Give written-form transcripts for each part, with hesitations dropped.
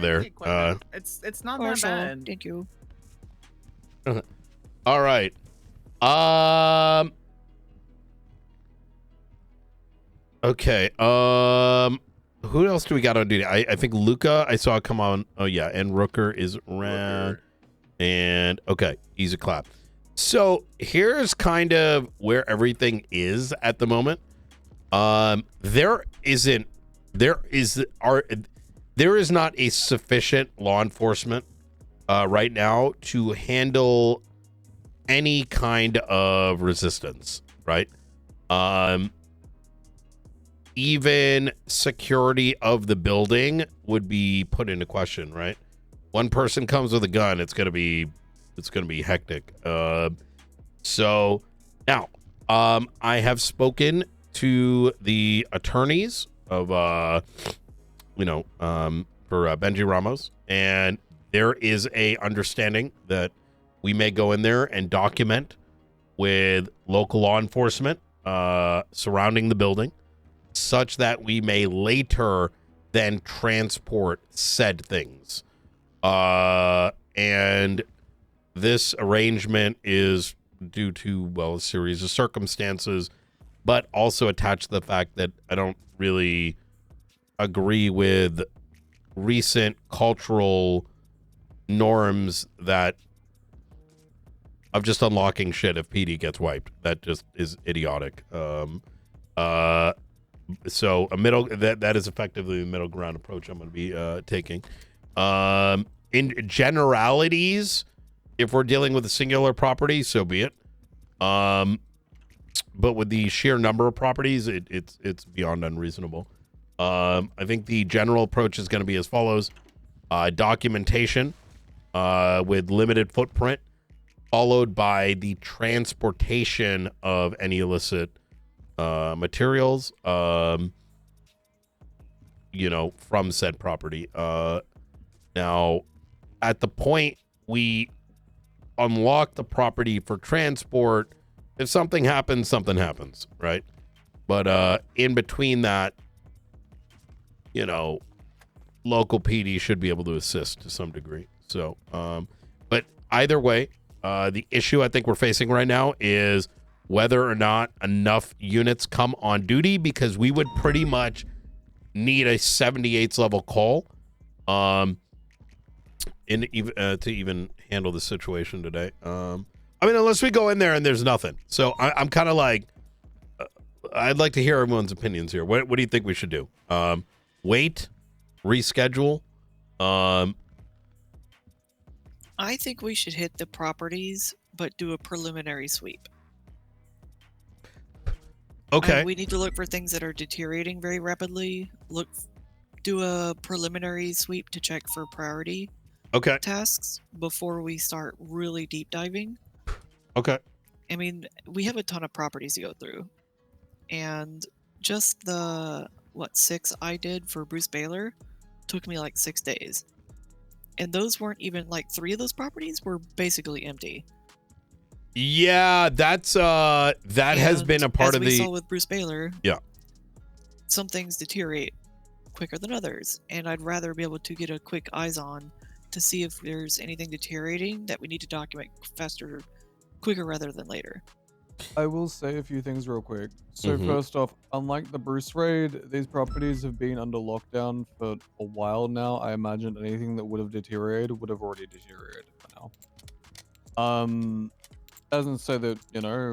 there. It's not Marshall, that bad. thank you. All right. Okay. Who else do we got on duty? I think Luca, I saw come on. Oh yeah, and Rooker is around. And okay, easy clap. So here's kind of where everything is at the moment. There is not a sufficient law enforcement right now to handle any kind of resistance, right? Even security of the building would be put into question, right? One person comes with a gun, it's gonna be hectic. So now, I have spoken to the attorneys of for Benji Ramos, and there is a understanding that we may go in there and document with local law enforcement surrounding the building, such that we may later then transport said things. And this arrangement is due to, well, a series of circumstances, but also attached to the fact that I don't really agree with recent cultural norms that of just unlocking shit if PD gets wiped. That just is idiotic. So a middle that is effectively the middle ground approach I'm going to be taking. In generalities, if we're dealing with a singular property, so be it. But with the sheer number of properties, it's beyond unreasonable. I think the general approach is going to be as follows: documentation with limited footprint, followed by the transportation of any illicit materials, from said property. Now, at the point we unlock the property for transport, if something happens, right? But in between that, local PD should be able to assist to some degree. So, but either way, the issue I think we're facing right now is whether or not enough units come on duty, because we would pretty much need a 78th level call to even handle the situation today. Unless we go in there and there's nothing. So I'm kind of like, I'd like to hear everyone's opinions here. What do you think we should do? Wait, reschedule? I think we should hit the properties, but do a preliminary sweep. Okay. We need to look for things that are deteriorating very rapidly. Do a preliminary sweep to check for priority tasks before we start really deep diving. Okay. We have a ton of properties to go through, and just the 6 I did for Bruce Baylor took me like 6 days, and those weren't even 3 of those properties were basically empty. Yeah, that's has been a part of the. As we saw with Bruce Baylor, yeah, some things deteriorate quicker than others, and I'd rather be able to get a quick eyes on to see if there's anything deteriorating that we need to document quicker rather than later. I will say a few things real quick. So first off, unlike the Bruce raid, these properties have been under lockdown for a while now. I imagine anything that would have deteriorated would have already deteriorated by now. Doesn't say that,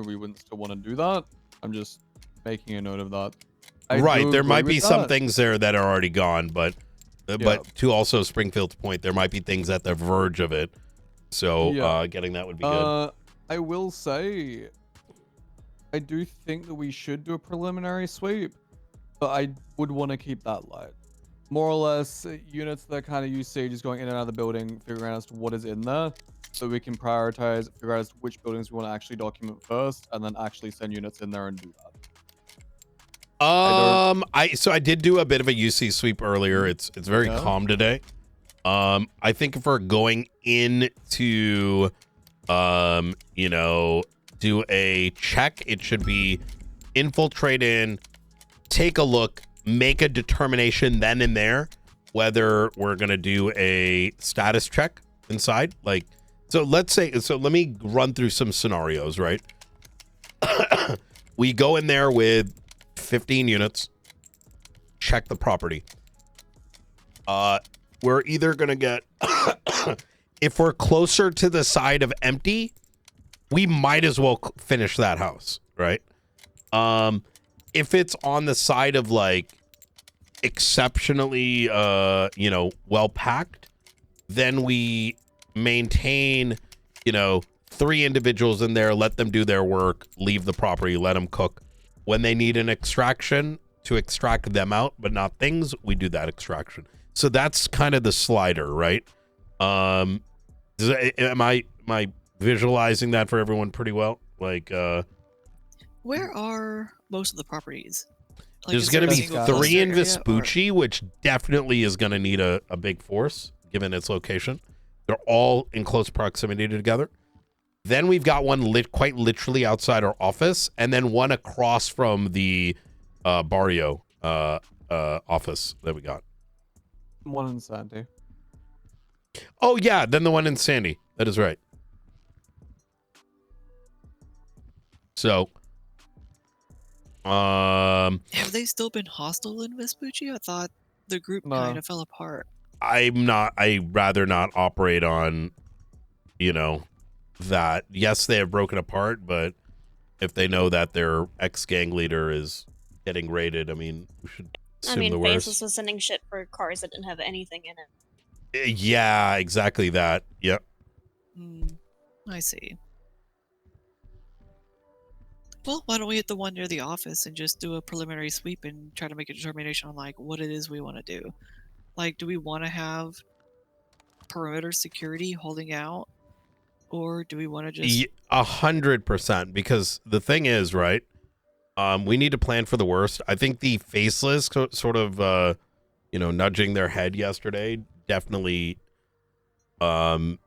we wouldn't still want to do that. I'm just making a note of that. Right, there might be some things there that are already gone, but to also Springfield's point, there might be things at the verge of it. So getting that would be good. I will say, I do think that we should do a preliminary sweep, but I would want to keep that light. More or less, units that kind of use just going in and out of the building, figuring out as to what is in there, so we can prioritize, figure out as to which buildings we want to actually document first, and then actually send units in there and do that. I did do a bit of a UC sweep earlier. It's very calm today. I think if we're going into do a check, it should be infiltrate in, take a look, make a determination then and there whether we're gonna do a status check inside. Like, so let's say, so let me run through some scenarios, right? We go in there with 15 units, check the property. We're either gonna get, if we're closer to the side of empty, we might as well finish that house, right? If it's on the side of like exceptionally, you know, well packed, then we maintain, you know, 3 individuals in there, let them do their work, leave the property, let them cook. When they need an extraction to extract them out, but not things, we do that extraction. So that's kind of the slider, right? Am I visualizing that for everyone pretty well? Like, Where are most of the properties? Like, there's is going to there a be single 3 cluster in area, or- Vespucci, which definitely is going to need a big force, given its location. They're all in close proximity together. Then we've got one quite literally outside our office, and then one across from the Barrio office that we got. One in Sandy. Oh, yeah, then the one in Sandy. That is right. So, Have they still been hostile in Vespucci? I thought the group No. kind of fell apart. I'd rather not operate on, you know, that. Yes, they have broken apart, but if they know that their ex-gang leader is getting raided, I mean, we should assume the worst. Faceless was sending shit for cars that didn't have anything in it. Yeah, exactly that. Yep. I see. Well, why don't we hit the one near the office and just do a preliminary sweep and try to make a determination on like what it is we want to do? Like, do we want to have perimeter security holding out, or do we want to just 100%? Because the thing is, right? We need to plan for the worst. I think the faceless sort of, you know, nudging their head yesterday definitely. I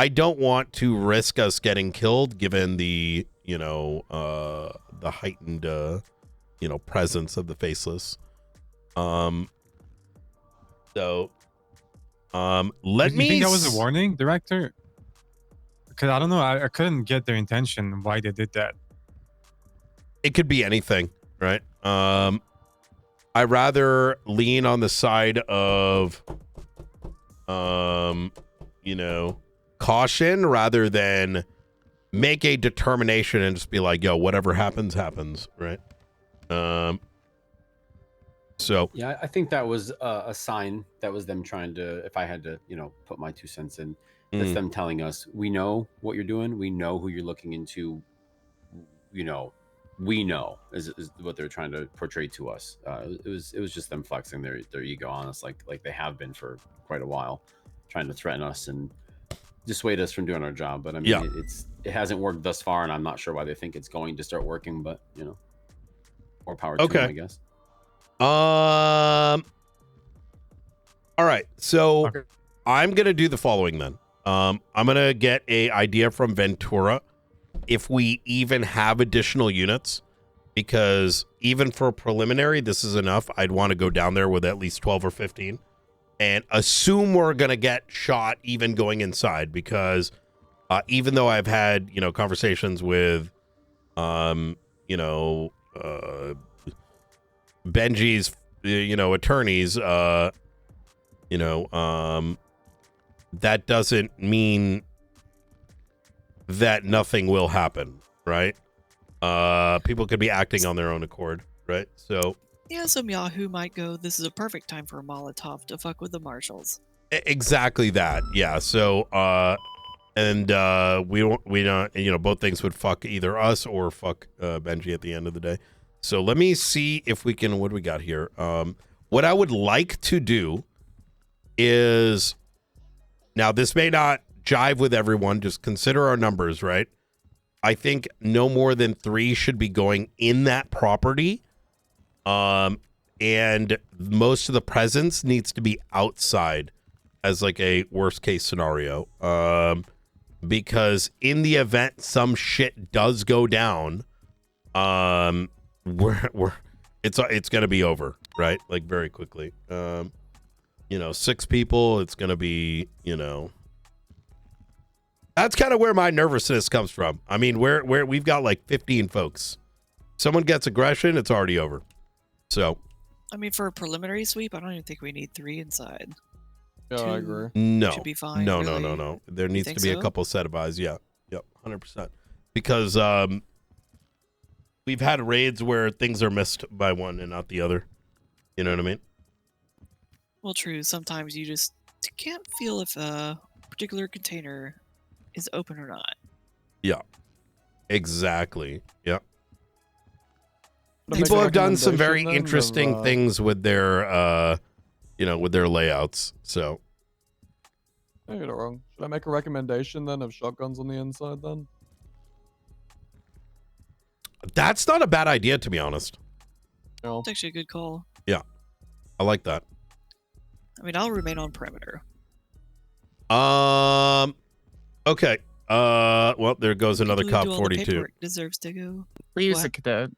don't want to risk us getting killed, given the, you know, the heightened, you know, presence of the faceless. So, let You me. think that was a warning, director? Because I don't know. I couldn't get their intention why they did that. It could be anything, right? I rather lean on the side of, you know, caution rather than make a determination and just be like, yo, whatever happens, happens, right? So yeah, I think that was a sign. That was them trying to, if I had to, you know, put my 2 cents in, that's them telling us, we know what you're doing. We know who you're looking into. You know, we know is what they're trying to portray to us. It was just them flexing their ego on us, like they have been for quite a while, trying to threaten us and dissuade us from doing our job. But I mean, Yeah. it hasn't worked thus far, and I'm not sure why they think it's going to start working. But you know, more power to them, I guess. All right. So Okay. I'm gonna do the following then. I'm gonna get a idea from Ventura if we even have additional units, because even for a preliminary, this is enough. I'd want to go down there with at least 12 or 15 and assume we're gonna get shot even going inside, because even though I've had, you know, conversations with you know, Benji's, you know, attorneys, you know, that doesn't mean that nothing will happen, right? People could be acting on their own accord, right? So yeah, some Yahoo might go, this is a perfect time for a Molotov to fuck with the Marshals. exactly that. Yeah. So and we don't, you know, both things would fuck either us or fuck Benji at the end of the day. So let me see if we can, what do we got here? What I would like to do is, now this may not jive with everyone, just consider our numbers, right? I think no more than 3 should be going in that property. And most of the presence needs to be outside as like a worst case scenario. Because in the event some shit does go down, it's gonna be over, right? Like very quickly. 6 people, it's going to be, that's kind of where my nervousness comes from. I mean, where we've got like 15 folks. Someone gets aggression, it's already over. So, I mean, for a preliminary sweep, I don't even think we need 3 inside. Yeah, I 2 agree. no. should be fine. No. really. There needs to think be a so? couple set of eyes. Yeah. Yep. 100%. Because we've had raids where things are missed by one and not the other. You know what I mean? Well, true. Sometimes you just can't feel if a particular container is open or not. Yeah. Exactly. Yeah. Wanna make People a have done some very recommendation then interesting of, things with their with their layouts. So No, you're not wrong. Should I make a recommendation then of shotguns on the inside then? that's not a bad idea, to be honest. No. It's actually a good call. I like that. I mean, I'll remain on perimeter. Okay. Well, there goes another People who cop do all the 42. paperwork deserves to go. Please, What? a cadet.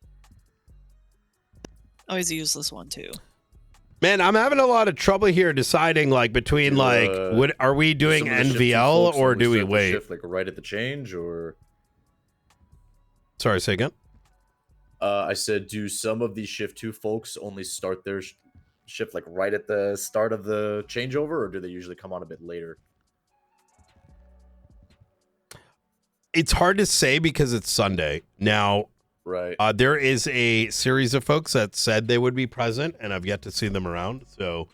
Oh, he's a useless one too. Man, I'm having a lot of trouble here deciding between are we doing Some of the shift two NVL folks or only do we start the wait? shift, right at the change, or Sorry, say again. I said, do some of these shift 2 folks only start their shift right at the start of the changeover, or do they usually come on a bit later? It's hard to say because it's Sunday. Now, Right. there is a series of folks that said they would be present, and I've yet to see them around. So,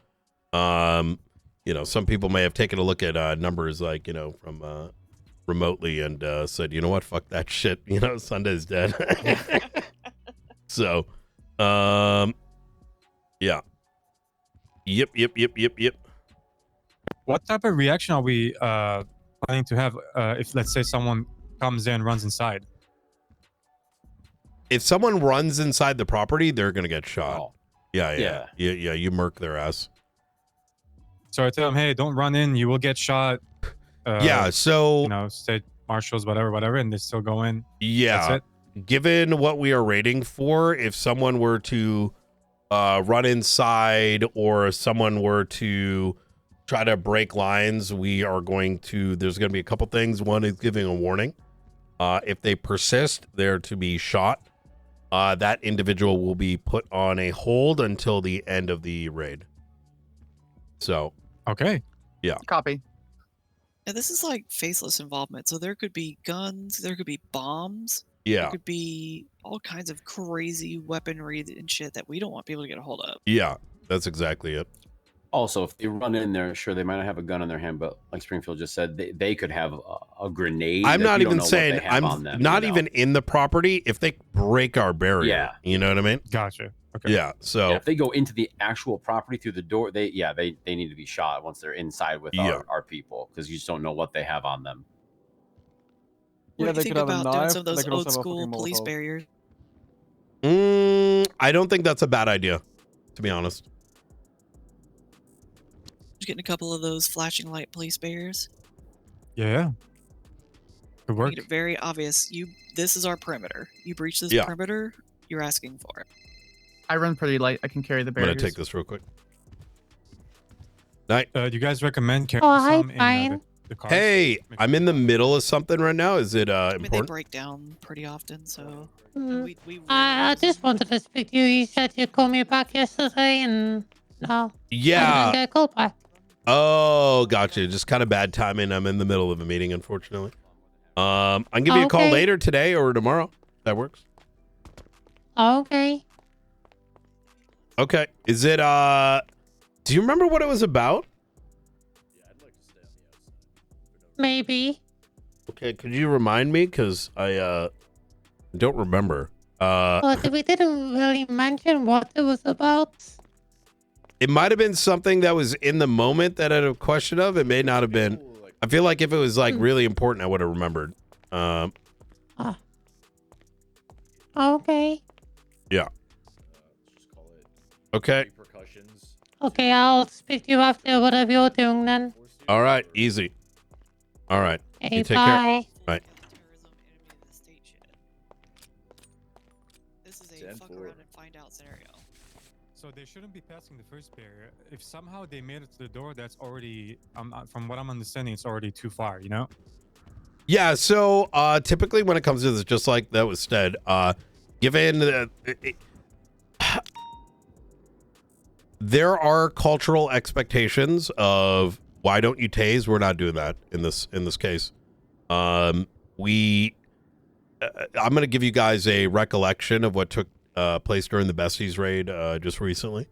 some people may have taken a look at numbers from remotely and said, you know what, fuck that shit. Sunday's dead. So, yeah. Yep. What type of reaction are we planning to have if, let's say, someone comes in and runs inside? If someone runs inside the property, they're gonna get shot. Oh, Yeah. You murk their ass. So I tell them, hey, don't run in. You will get shot. Yeah. So State marshals, whatever, and they still go in. yeah. That's it. Given what we are rating for, if someone were to run inside or if someone were to try to break lines, there's going to be a couple things. One is giving a warning. If they persist, they're to be shot. That individual will be put on a hold until the end of the raid. So, Okay. Copy. Yeah, this is like faceless involvement. So there could be guns, there could be bombs, yeah. there could be all kinds of crazy weaponry and shit that we don't want people to get a hold of. Yeah. That's exactly it. Also, if they run in there, sure, they might not have a gun in their hand, but like Springfield just said, they could have a grenade. I'm that not you don't even know what saying they have I'm on them, not even in the property if they break our barrier. Yeah. You know what I mean? Gotcha. Okay. Yeah. So Yeah, if they go into the actual property through the door, they need to be shot once they're inside with Yeah. our people, because you just don't know what they have on them. What Yeah, do you they think could have a about doing knife, some of but they those could also old have a school fucking police Molotov. barriers? I don't think that's a bad idea, to be honest. Just getting a couple of those flashing light police barriers. Yeah. Good work. Make it very obvious. This is our perimeter. You breach this Yeah. perimeter, you're asking for it. I run pretty light. I can carry the I'm barriers. gonna take this real quick. Night. Do you guys recommend carrying Oh, hi, some in fine. the cars? Hey, I'm in the middle of something right now. Is it I mean, they important? break down pretty often, so Mm, we I just wanted to speak to you. You said you'd call me back yesterday, and no, I Yeah. didn't get a call back. Oh, gotcha. Just kind of bad timing. I'm in the middle of a meeting, unfortunately. I can give you a call Okay. later today or tomorrow. That works. Okay. Okay. Is it do you remember what it was about? Maybe. Okay, could you remind me? Because I don't remember. But we didn't really mention what it was about. It might have been something that was in the moment that I had a question of. It may not have been. I feel like if it was really important, I would have remembered. Okay. Yeah. Okay. Okay, I'll speak to you after whatever you're doing then. All right. Easy. All right. Okay, You take care. bye. Bye. terrorism, enemy of the state shit. This is a 10-4. fuck around and find out scenario. So they shouldn't be passing the first barrier. If somehow they made it to the door, that's already, from what I'm understanding, it's already too far. You know? Yeah. So typically, when it comes to this, just like that was said, given there are cultural expectations of why don't you tase? We're not doing that in this case. I'm going to give you guys a recollection of what took place during the Besties raid just recently.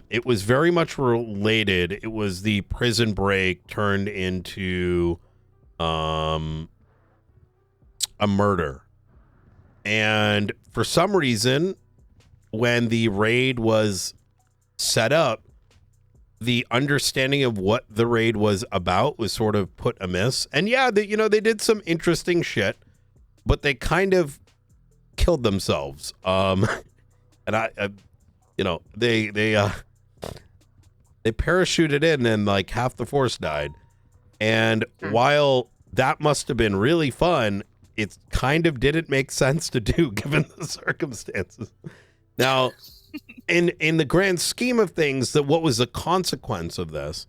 It was very much related. It was the prison break turned into a murder. And for some reason, when the raid was set up, the understanding of what the raid was about was sort of put amiss. And yeah, they did some interesting shit, but they kind of killed themselves. And they parachuted in and like half the force died. And while that must have been really fun, it kind of didn't make sense to do given the circumstances. Now, in the grand scheme of things, what was the consequence of this?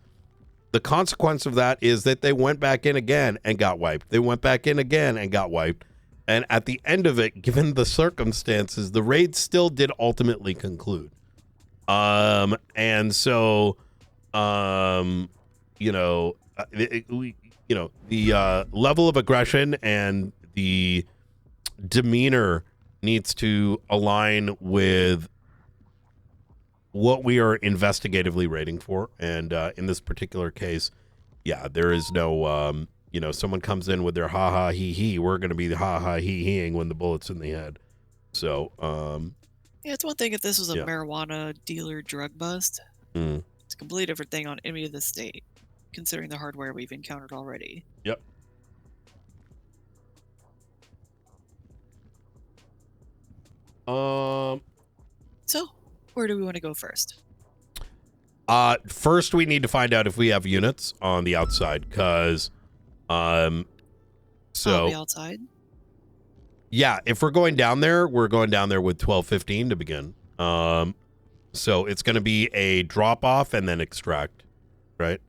The consequence of that is that they went back in again and got wiped. They went back in again and got wiped. And at the end of it, given the circumstances, the raid still did ultimately conclude. And so, the level of aggression and the demeanor needs to align with what we are investigatively rating for. And in this particular case, yeah, there is no, someone comes in with their ha-ha he-he, we're going to be the ha-ha he-heing when the bullet's in the head. So, yeah, it's one thing if this was a marijuana dealer drug bust. It's a completely different thing on any of the state, considering the hardware we've encountered already. Yep. So, where do we want to go first? First we need to find out if we have units on the outside, because I'll be outside. Yeah, if we're going down there, we're going down there with 1215 to begin. So it's going to be a drop off and then extract, right?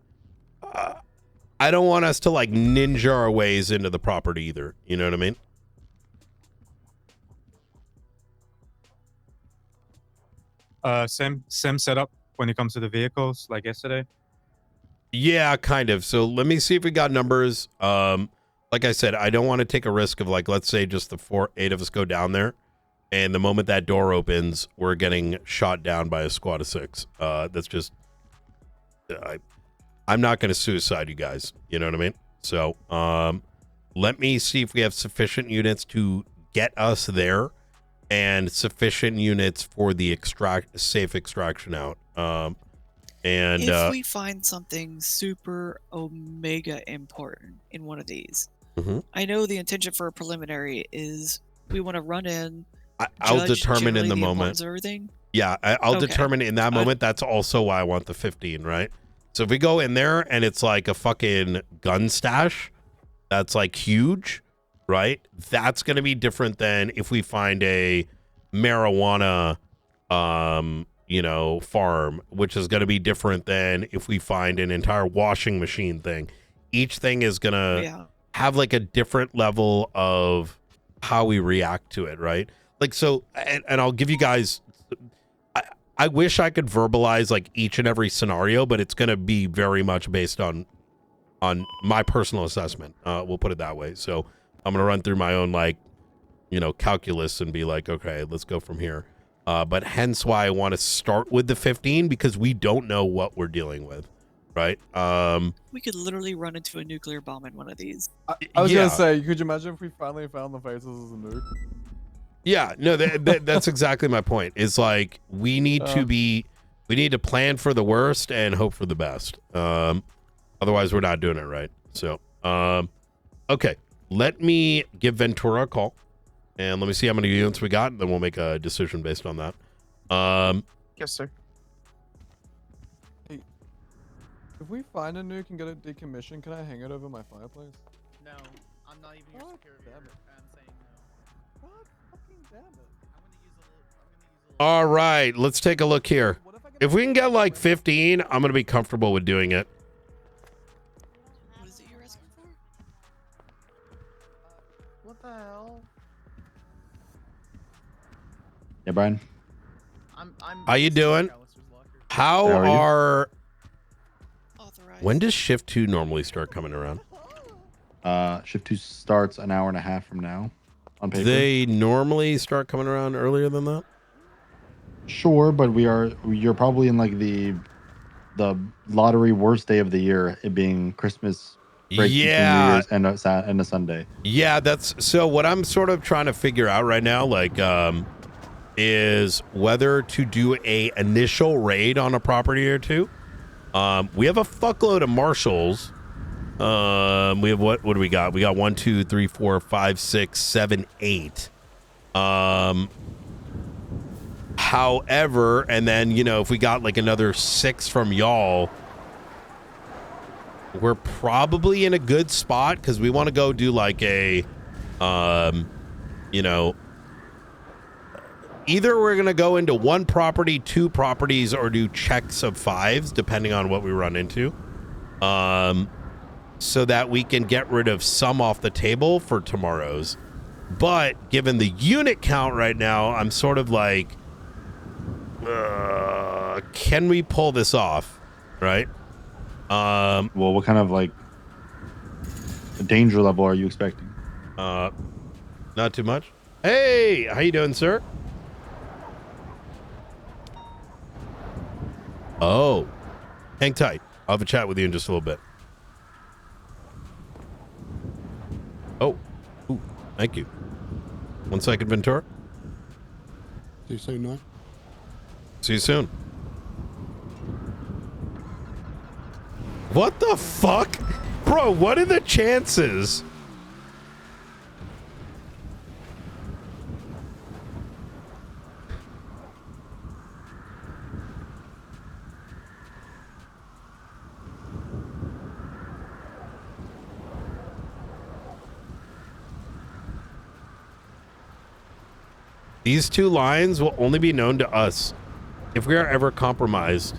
I don't want us to like ninja our ways into the property either. You know what I mean? Same setup when it comes to the vehicles like yesterday. Yeah, kind of. So let me see if we got numbers. Like I said, I don't want to take a risk of like, let's say just the 8 of us go down there, and the moment that door opens, we're getting shot down by a squad of 6. That's just, I'm not going to suicide you guys. You know what I mean? So let me see if we have sufficient units to get us there, and sufficient units for the safe extraction out. And if we find something super omega important in one of these, I know the intention for a preliminary is we want to run in. I'll determine in the moment. Everything. Yeah, I'll determine in that moment. That's also why I want the 15, right? So if we go in there and it's like a fucking gun stash, that's like huge, right? That's going to be different than if we find a marijuana, farm, which is going to be different than if we find an entire washing machine thing. Each thing is going to have like a different level of how we react to it, right? Like, so, and I'll give you guys, I wish I could verbalize like each and every scenario, but it's going to be very much based on my personal assessment. We'll put it that way. So I'm going to run through my own, like, calculus and be like, okay, let's go from here. But hence why I want to start with the 15, because we don't know what we're dealing with, right? We could literally run into a nuclear bomb in one of these. I was going to say, could you imagine if we finally found the faces as a nuke? Yeah, no, that's exactly my point. It's like we need to plan for the worst and hope for the best. Otherwise, we're not doing it right. So, okay, let me give Ventura a call, and let me see how many units we got, and then we'll make a decision based on that. Yes, sir. Hey, if we find a nuke and get it decommissioned, can I hang it over my fireplace? No, I'm not even your security. I'm saying no. God fucking damn it. All right, let's take a look here. If we can get like 15, I'm going to be comfortable with doing it. What is it you're asking for? What the hell? Yeah, Brian. I'm How you doing? How How are you? are... Authorized. When does shift 2 normally start coming around? Shift 2 starts an hour and a half from now on Do paper. they normally start coming around earlier than that? Sure, but you're probably in like the lottery worst day of the year, it being Christmas break between New Yeah. Year's and a Sunday. Yeah, that's so what I'm sort of trying to figure out right now, like, is whether to do a initial raid on a property or two. We have a fuckload of Marshals. We have what do we got? We got 1, 2, 3, 4, 5, 6, 7, 8. However, and then, you know, if we got like another 6 from y'all, we're probably in a good spot because we want to go do like a, you know, either we're going to go into 1 property, 2 properties, or do checks of 5s, depending on what we run into. So that we can get rid of some off the table for tomorrow's. But given the unit count right now, I'm sort of like, can we pull this off? Right? Well, what kind of like danger level are you expecting? Not too much. Hey, how you doing, sir? Oh, hang tight. I'll have a chat with you in just a little bit. Oh, ooh, thank you. 1 second, Ventura. See you soon, no? See you soon. What the fuck? Bro, what are the chances? These 2 lines will only be known to us. If we are ever compromised,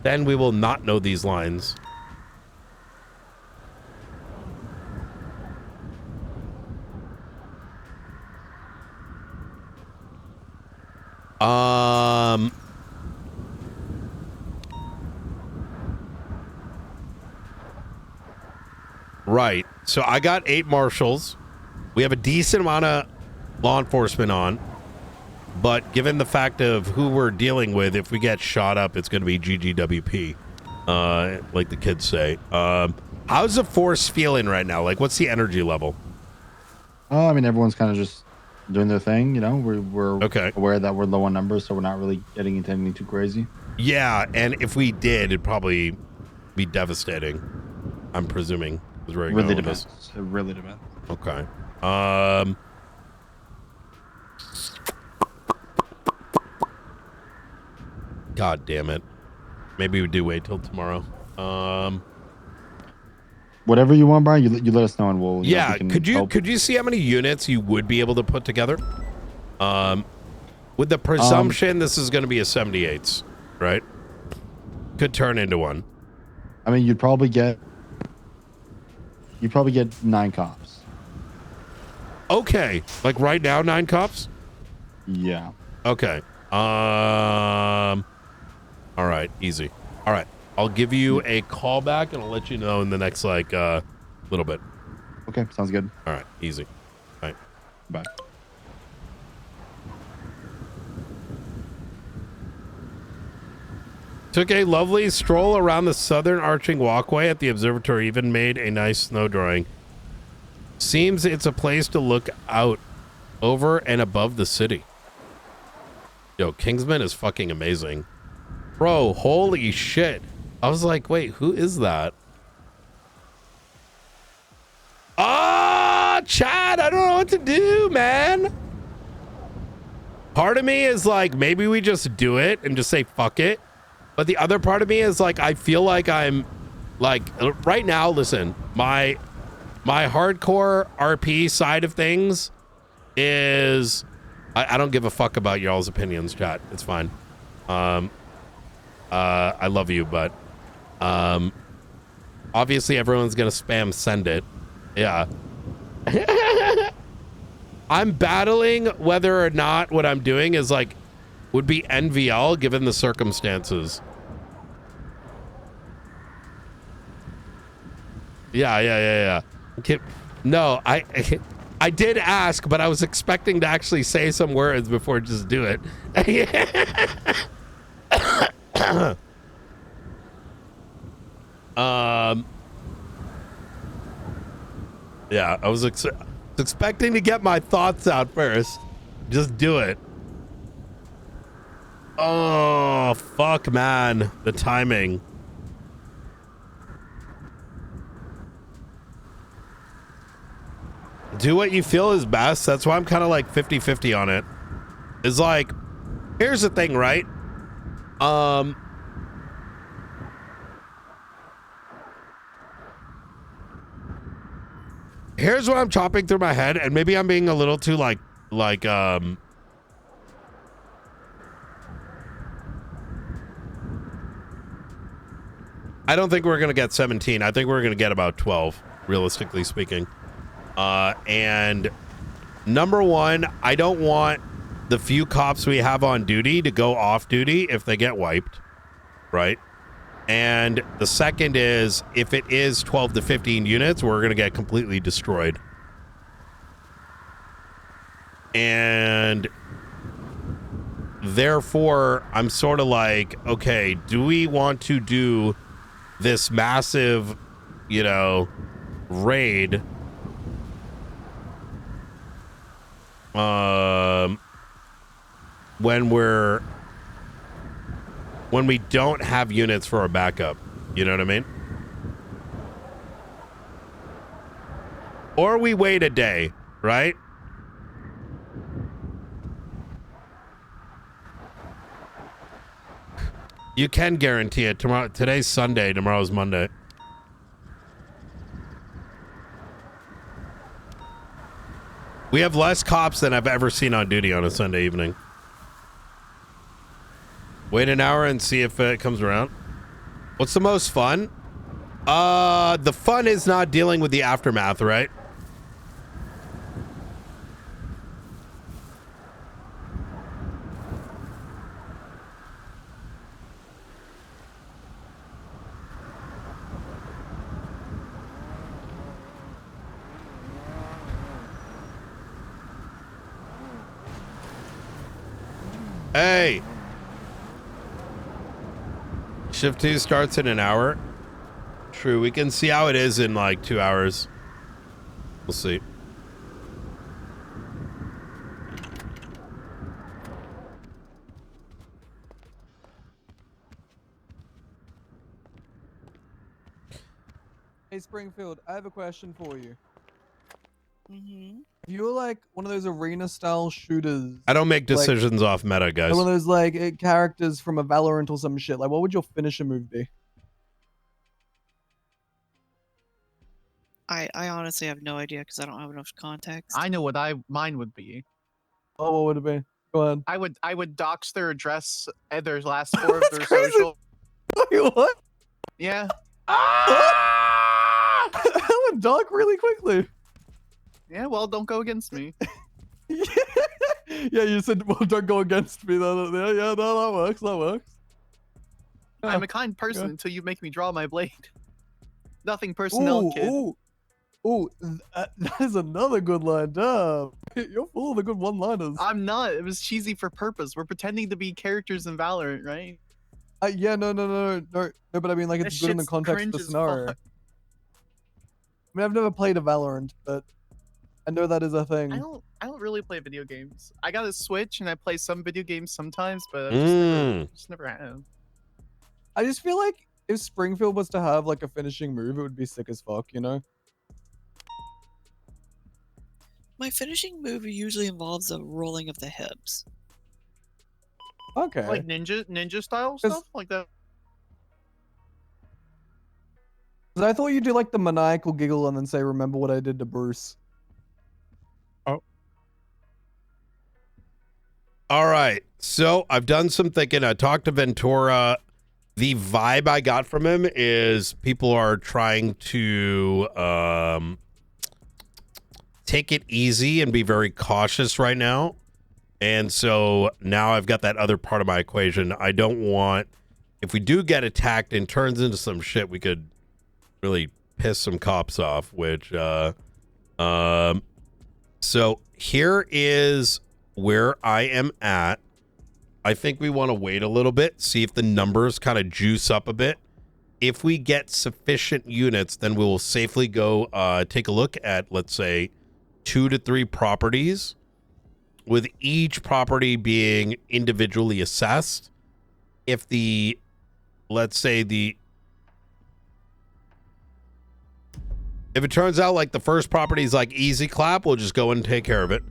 then we will not know these lines. Right. So I got 8 Marshals. We have a decent amount of law enforcement on, but given the fact of who we're dealing with, if we get shot up, it's going to be GGWP, like the kids say. How's the force feeling right now? Like, what's the energy level? Oh, I mean, everyone's kind of just doing their thing. You know, we're okay. aware that we're low on numbers, so we're not really getting into anything too crazy. Yeah, and if we did, it'd probably be devastating. I'm presuming. Is where you're Really going with depends. this. It really depends. Okay. God damn it. Maybe we do wait till tomorrow. Whatever you want, Brian, you let us know and we'll. Yeah, we can could help. you see how many units you would be able to put together? With the presumption this is going to be a 78s, right? Could turn into one. I mean, you'd probably get 9 cops. Okay, like right now, 9 cops. Yeah. Okay. All right, easy. All right, I'll give you a call back and I'll let you know in the next like little bit. Okay, sounds good. All right, easy. All right. Bye. Took a lovely stroll around the southern arching walkway at the observatory, even made a nice snow drawing. Seems it's a place to look out over and above the city. Yo, Kingsman is fucking amazing. Bro, holy shit. I was like, wait, who is that? Ah, Chad, I don't know what to do, man. Part of me is like, maybe we just do it and just say fuck it. But the other part of me is like, I feel like I'm like right now, listen, my hardcore RP side of things is I don't give a fuck about y'all's opinions, chat. It's fine. I love you, but obviously everyone's gonna spam send it. Yeah. I'm battling whether or not what I'm doing is like would be NVL given the circumstances. Yeah. Okay. No, I did ask, but I was expecting to actually say some words before just do it. Yeah, I was expecting to get my thoughts out first. Just do it. Oh, fuck, man. The timing. Do what you feel is best. That's why I'm kind of like 50-50 on it. It's like, here's the thing, right? Here's what I'm chopping through my head, and maybe I'm being a little too I don't think we're gonna get 17. I think we're gonna get about 12, realistically speaking. And number one, I don't want the few cops we have on duty to go off duty if they get wiped, right? And the second is, if it is 12 to 15 units, we're going to get completely destroyed. And therefore, I'm sort of like, okay, do we want to do this massive, you know, raid? When we don't have units for our backup, you know what I mean? Or we wait a day, right? You can guarantee it. Tomorrow, today's Sunday, tomorrow's Monday. We have less cops than I've ever seen on duty on a Sunday evening. Wait an hour and see if it comes around. What's the most fun? The fun is not dealing with the aftermath, right? Hey. Shift 2 starts in an hour. True, we can see how it is in like 2 hours. We'll see. Hey Springfield, I have a question for you. Mm-hmm. If you were like one of those arena style shooters, I don't make decisions off meta, guys. like one of those like characters from a Valorant or some shit, like what would your finisher move be? I honestly have no idea because I don't have enough context. I know what mine would be. Oh, what would it be? Go ahead. I would dox their address and their last four of their crazy. social. Wait, what? Yeah. That would dock really quickly. Yeah, well, don't go against me. Yeah, you said, well, don't go against me. Yeah, no, that works. That works. I'm a kind person until you make me draw my blade. Nothing personnel, kid. Ooh, that is another good line. Damn. You're full of the good one-liners. I'm not. It was cheesy for purpose. We're pretending to be characters in Valorant, right? Yeah, no, but I mean, like, it's That good in the shit's context of cringe the as scenario. fuck. I mean, I've never played a Valorant, but I know that is a thing. I don't really play video games. I got a Switch and I play some video games sometimes, but I just never have. I just feel like if Springfield was to have like a finishing move, it would be sick as fuck, you know? My finishing move usually involves a rolling of the hips. Okay. Like ninja style stuff like that. 'Cause I thought you'd do like the maniacal giggle and then say, "Remember what I did to Bruce." Oh. All right. So I've done some thinking. I talked to Ventura. The vibe I got from him is people are trying to take it easy and be very cautious right now. And so now I've got that other part of my equation. I don't want, if we do get attacked and turns into some shit, we could really piss some cops off, which, so here is where I am at. I think we want to wait a little bit, see if the numbers kind of juice up a bit. If we get sufficient units, then we will safely go take a look at, let's say, 2 to 3 properties, with each property being individually assessed. If the, let's say if it turns out like the first property is like easy clap, we'll just go and take care of it.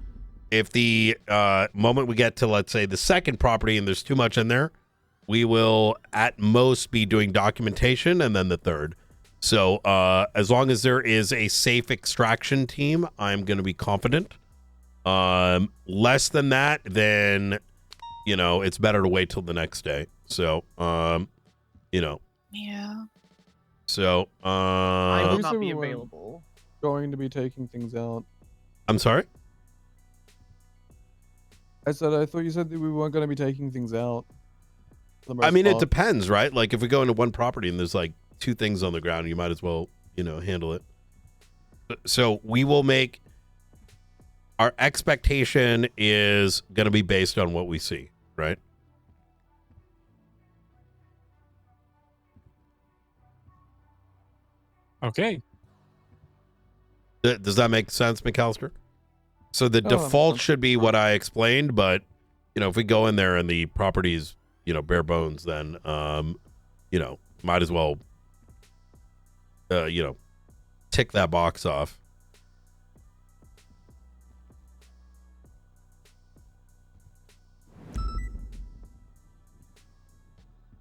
If the moment we get to, let's say, the second property and there's too much in there, we will at most be doing documentation, and then the third. So as long as there is a safe extraction team, I'm going to be confident. Less than that, then, you know, it's better to wait till the next day. So, you know. Yeah. So, I will you not said be we weren't available. going to be taking things out. I'm sorry? I thought you said that we weren't going to be taking things out. for the I most mean, it part. depends, right? Like, if we go into one property and there's like 2 things on the ground, you might as well, you know, handle it. So we will make, our expectation is going to be based on what we see, right? Okay. Does that make sense, McAllister? So the Oh, default should be what I explained, but, you know, if we go in there and the property's, you know, bare bones, then, you know, might as well, you know, tick that box off.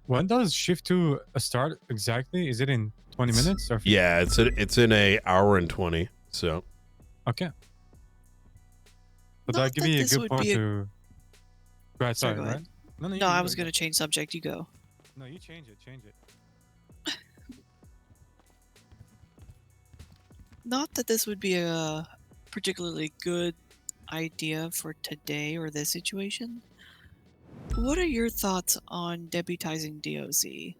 When does shift 2 start exactly? Is it in 20 minutes? Or Yeah, it's in a hour and 20, so. Okay. But Not that give that me a this good would point be a- to... Go ahead, sorry, go right? ahead. No, No, you I go, was go. going to change subject. You go. No, you change it, change it. Not that this would be a particularly good idea for today or this situation. What are your thoughts on deputizing DOC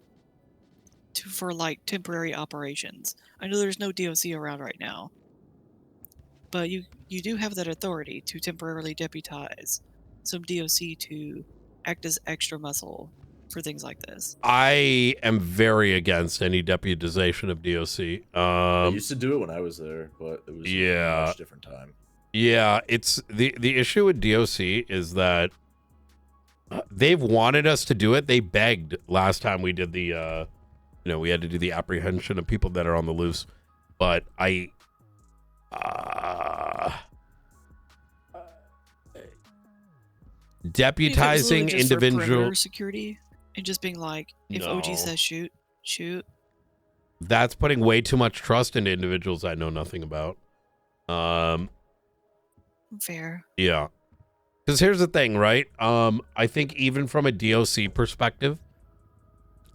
for like temporary operations? I know there's no DOC around right now, but you do have that authority to temporarily deputize some DOC to act as extra muscle for things like this. I am very against any deputization of DOC. I used to do it when I was there, but it was a much different time. Yeah, it's the issue with DOC is that they've wanted us to do it. They begged last time we did the, you know, we had to do the apprehension of people that are on the loose. But deputizing Just for individual perimeter security and just being like, if OG No. says shoot, shoot. That's putting way too much trust into individuals I know nothing about. Fair. Yeah. Because here's the thing, right? I think even from a DOC perspective,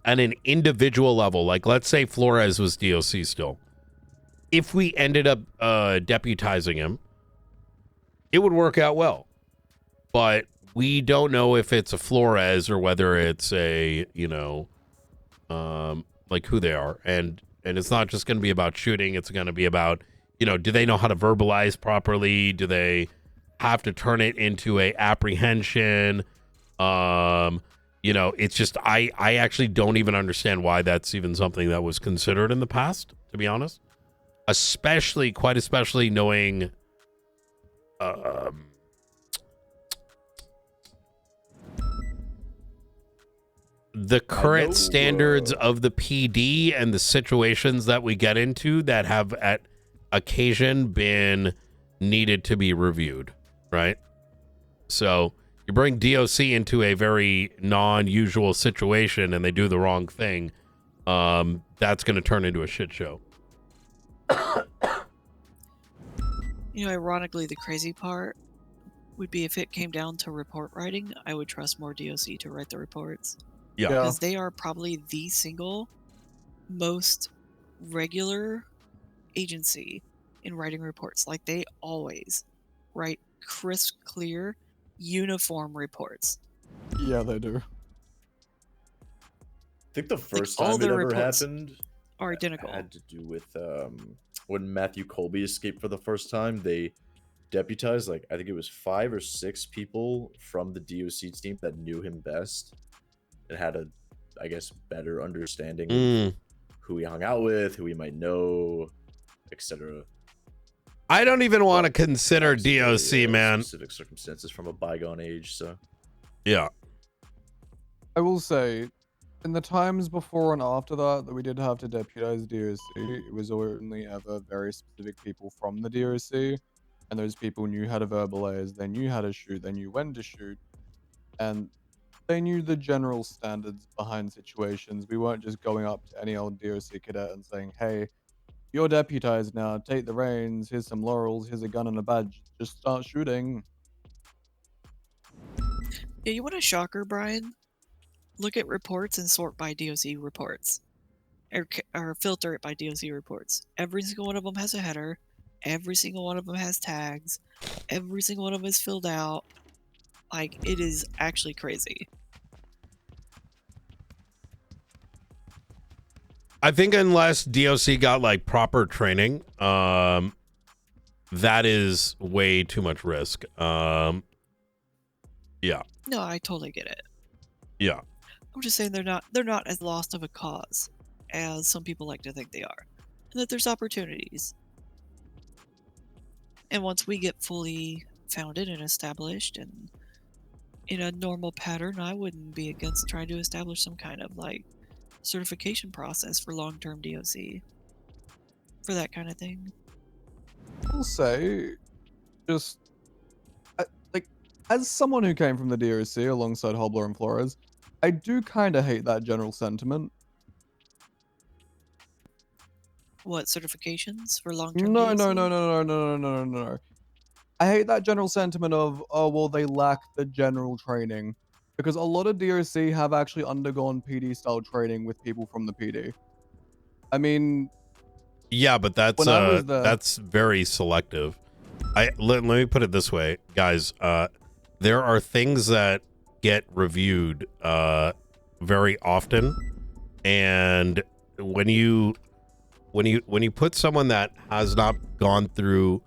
at an individual level, like let's say Flores was DOC still, if we ended up deputizing him, it would work out well. But we don't know if it's a Flores or whether it's a, you know, like who they are. And it's not just going to be about shooting. It's going to be about, you know, do they know how to verbalize properly? Do they have to turn it into a apprehension? You know, it's just, I actually don't even understand why that's even something that was considered in the past, to be honest. Quite especially knowing, the current standards of the PD and the situations that we get into that have at occasion been needed to be reviewed, right? So you bring DOC into a very non-usual situation and they do the wrong thing, that's going to turn into a shit show. You know, ironically, the crazy part would be if it came down to report writing, I would trust more DOC to write the reports. Yeah. Because they are probably the single most regular agency in writing reports. Like, they always write crisp, clear, uniform reports. Yeah, they do. I think the first all time it their ever reports happened are identical. had to do with when Matthew Colby escaped for the first time. They deputized, like, I think it was 5 or 6 people from the DOC team that knew him best and had a, I guess, better understanding of who he hung out with, who he might know, etc. I don't even want to consider DOC, man. Specific circumstances from a bygone age, so. Yeah. I will say, in the times before and after that we did have to deputize DOC, it was only ever very specific people from the DOC, and those people knew how to verbalize, they knew how to shoot, they knew when to shoot, and they knew the general standards behind situations. We weren't just going up to any old DOC cadet and saying, hey, you're deputized now, take the reins, here's some laurels, here's a gun and a badge, just start shooting. Yeah, you want a shocker, Brian? Look at reports and sort by DOC reports. Or filter it by DOC reports. Every single one of them has a header. Every single one of them has tags. Every single one of them is filled out. Like, it is actually crazy. I think unless DOC got like proper training, that is way too much risk. Yeah. No, I totally get it. Yeah. I'm just saying they're not as lost of a cause as some people like to think they are. And that there's opportunities. And once we get fully founded and established and in a normal pattern, I wouldn't be against trying to establish some kind of like certification process for long-term DOC for that kind of thing. I'll say, just like, as someone who came from the DOC alongside Hobler and Flores, I do kind of hate that general sentiment. What, certifications for long-term No, DOC? no. I hate that general sentiment of, oh, well, they lack the general training. Because a lot of DOC have actually undergone PD-style training with people from the PD. I mean... Yeah, but that's very selective. Let me put it this way, guys. There are things that get reviewed very often, and when you put someone that has not gone through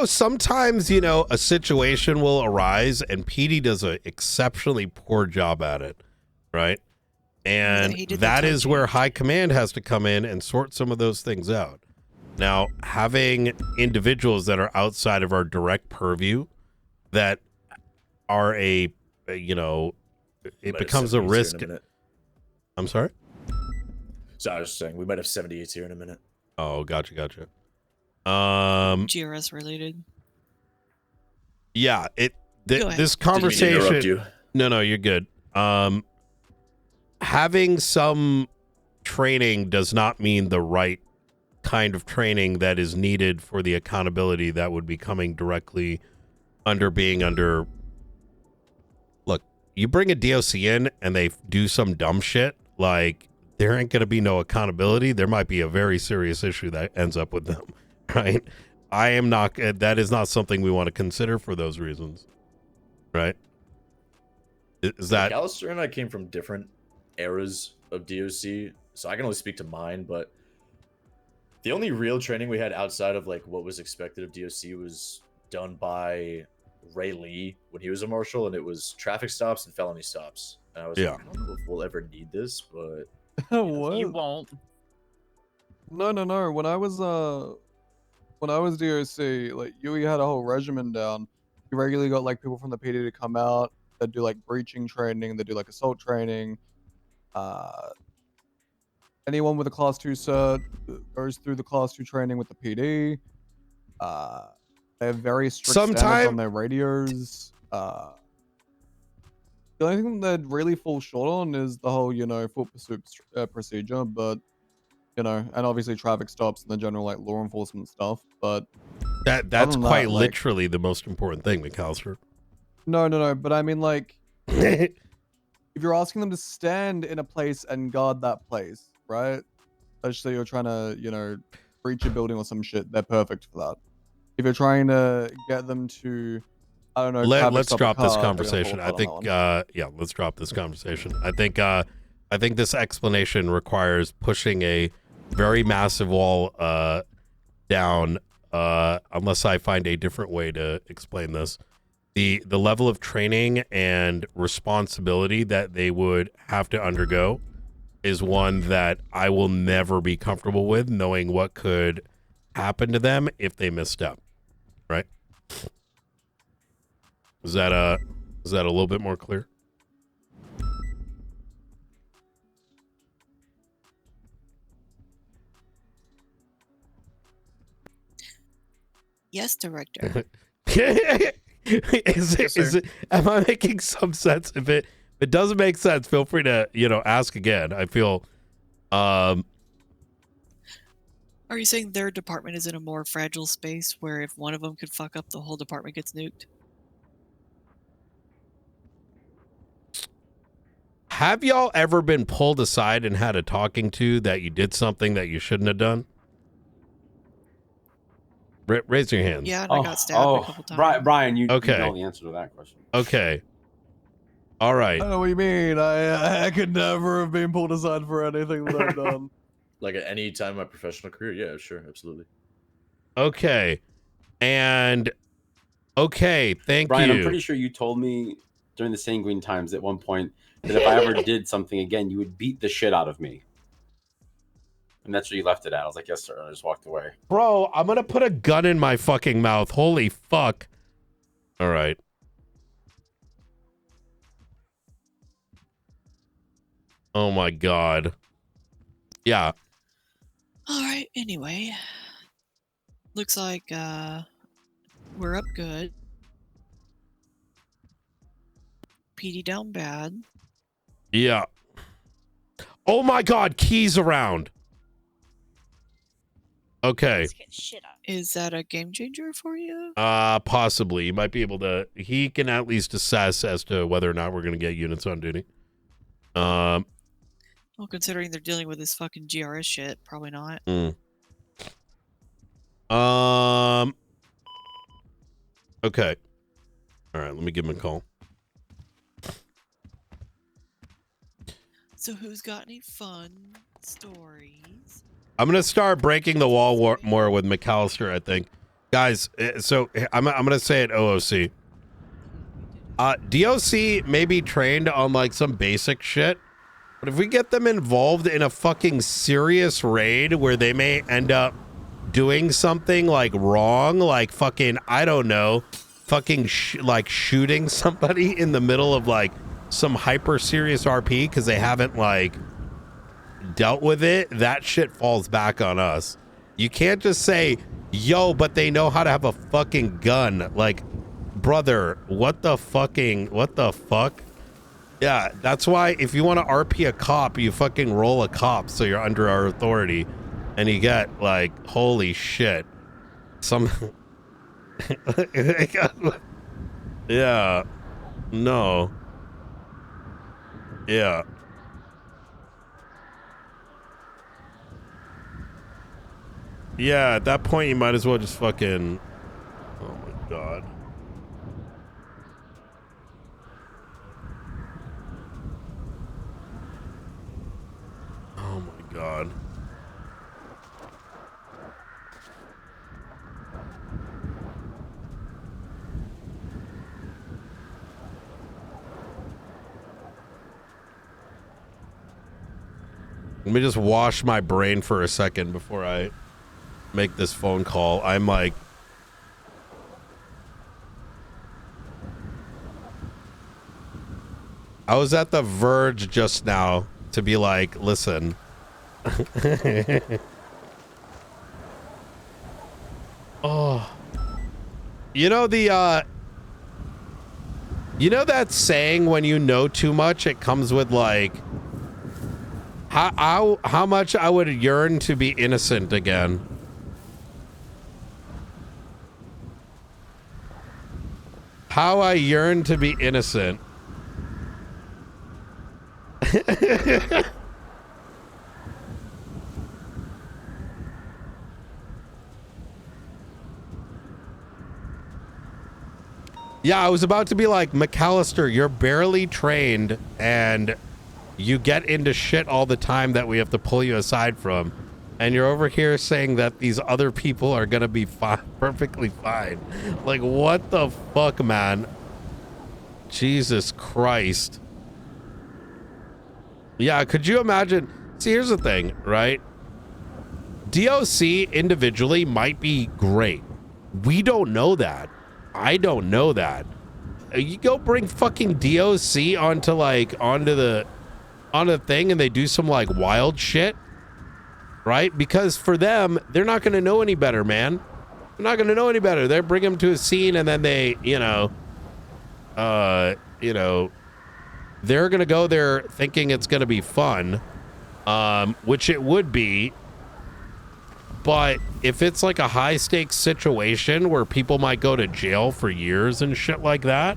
sometimes a situation will arise and PD does an exceptionally poor job at it, right? And that is where high command has to come in and sort some of those things out. Now, having individuals that are outside of our direct purview that are it becomes a risk. I'm sorry? So I was saying we might have 78s here in a minute. Oh, gotcha. GRS related. Yeah, this conversation. Didn't mean to interrupt you. No, you're good. Having some training does not mean the right kind of training that is needed for the accountability that would be coming directly under. Look, you bring a DOC in and they do some dumb shit, like there ain't gonna be no accountability. There might be a very serious issue that ends up with them, right? That is not something we want to consider for those reasons, right? Is that McAllister and I came from different eras of DOC, so I can only speak to mine, but the only real training we had outside of like what was expected of DOC was done by Ray Lee when he was a marshal, and it was traffic stops and felony stops. And I was like, I don't know if we'll ever need this, but what? You won't. No. When I was DOC, like Yui had a whole regimen down. You regularly got like people from the PD to come out that do like breaching training, they do like assault training. Anyone with a class 2 cert goes through the class 2 training with the PD. They have very strict standards on their radios. The only thing that really falls short on is the whole, foot pursuit procedure, but you know, and obviously traffic stops and the general like law enforcement stuff. But that's than quite that, like- literally the most important thing, McAllister. no. But I mean, like, if you're asking them to stand in a place and guard that place, right? Especially you're trying to, you know, breach a building or some shit, they're perfect for that. If you're trying to get them to, I don't know, Let's drop this car, conversation. I think, yeah, let's drop this conversation. I think this explanation requires pushing a very massive wall down, unless I find a different way to explain this. The level of training and responsibility that they would have to undergo is one that I will never be comfortable with, knowing what could happen to them if they misstep. Right? Is that a little bit more clear? Yes, director. Am I making some sense? If it doesn't make sense, feel free to, you know, ask again. I feel Are you saying their department is in a more fragile space where if one of them could fuck up, the whole department gets nuked? have y'all ever been pulled aside and had a talking to that you did something that you shouldn't have done? Raise your hands. Yeah, and I got stabbed a couple times. Brian, you Okay. know the answer to that question. Okay. All right. I don't know what you mean. I could never have been pulled aside for anything that I've done. Like at any time in my professional career, yeah, sure, absolutely. Okay. And okay, thank Brian, you. I'm pretty sure you told me during the Sanguine times at one point that if I ever did something again, you would beat the shit out of me. And that's where you left it at. I was like, yes, sir. And I just walked away. Bro, I'm gonna put a gun in my fucking mouth. Holy fuck. All right. Oh my god. Yeah. All right. Anyway, looks like we're up good. PD down bad. Yeah. Oh my god, keys around. Okay. Let's get shit out. Is that a game changer for you? Possibly. You might be able to, he can at least assess as to whether or not we're gonna get units on duty. Well, considering they're dealing with this fucking GRS shit, probably not. Okay. All right, let me give him a call. So who's got any fun stories? I'm gonna start breaking the wall more with McAllister, I think. Guys, so I'm gonna say it OOC. DOC may be trained on like some basic shit, but if we get them involved in a fucking serious raid where they may end up doing something like wrong, like fucking, I don't know, fucking like shooting somebody in the middle of like some hyper serious RP because they haven't like dealt with it, that shit falls back on us. You can't just say, yo, but they know how to have a fucking gun. Like, brother, what the fuck? Yeah, that's why if you want to RP a cop, you fucking roll a cop so you're under our authority. And you get, like, holy shit. Some... yeah. No. Yeah. Yeah, at that point, you might as well just fucking... Oh, my God. Oh, my God. Let me just wash my brain for a second before I make this phone call. I'm like... I was at the verge just now to be like, listen. Oh. You know the, you know that saying when you know too much, it comes with like How much I would yearn to be innocent again. How I yearn to be innocent. Yeah, I was about to be like, McAllister, you're barely trained and you get into shit all the time that we have to pull you aside from. And you're over here saying that these other people are going to be perfectly fine. Like, what the fuck, man? Jesus Christ. Yeah, could you imagine? See, here's the thing, right? DOC individually might be great. We don't know that. I don't know that. You go bring fucking DOC onto the thing and they do some like wild shit, right? Because for them, they're not going to know any better, man. They're not going to know any better. They bring them to a scene and then they, they're going to go there thinking it's going to be fun, which it would be. But if it's like a high stakes situation where people might go to jail for years and shit like that,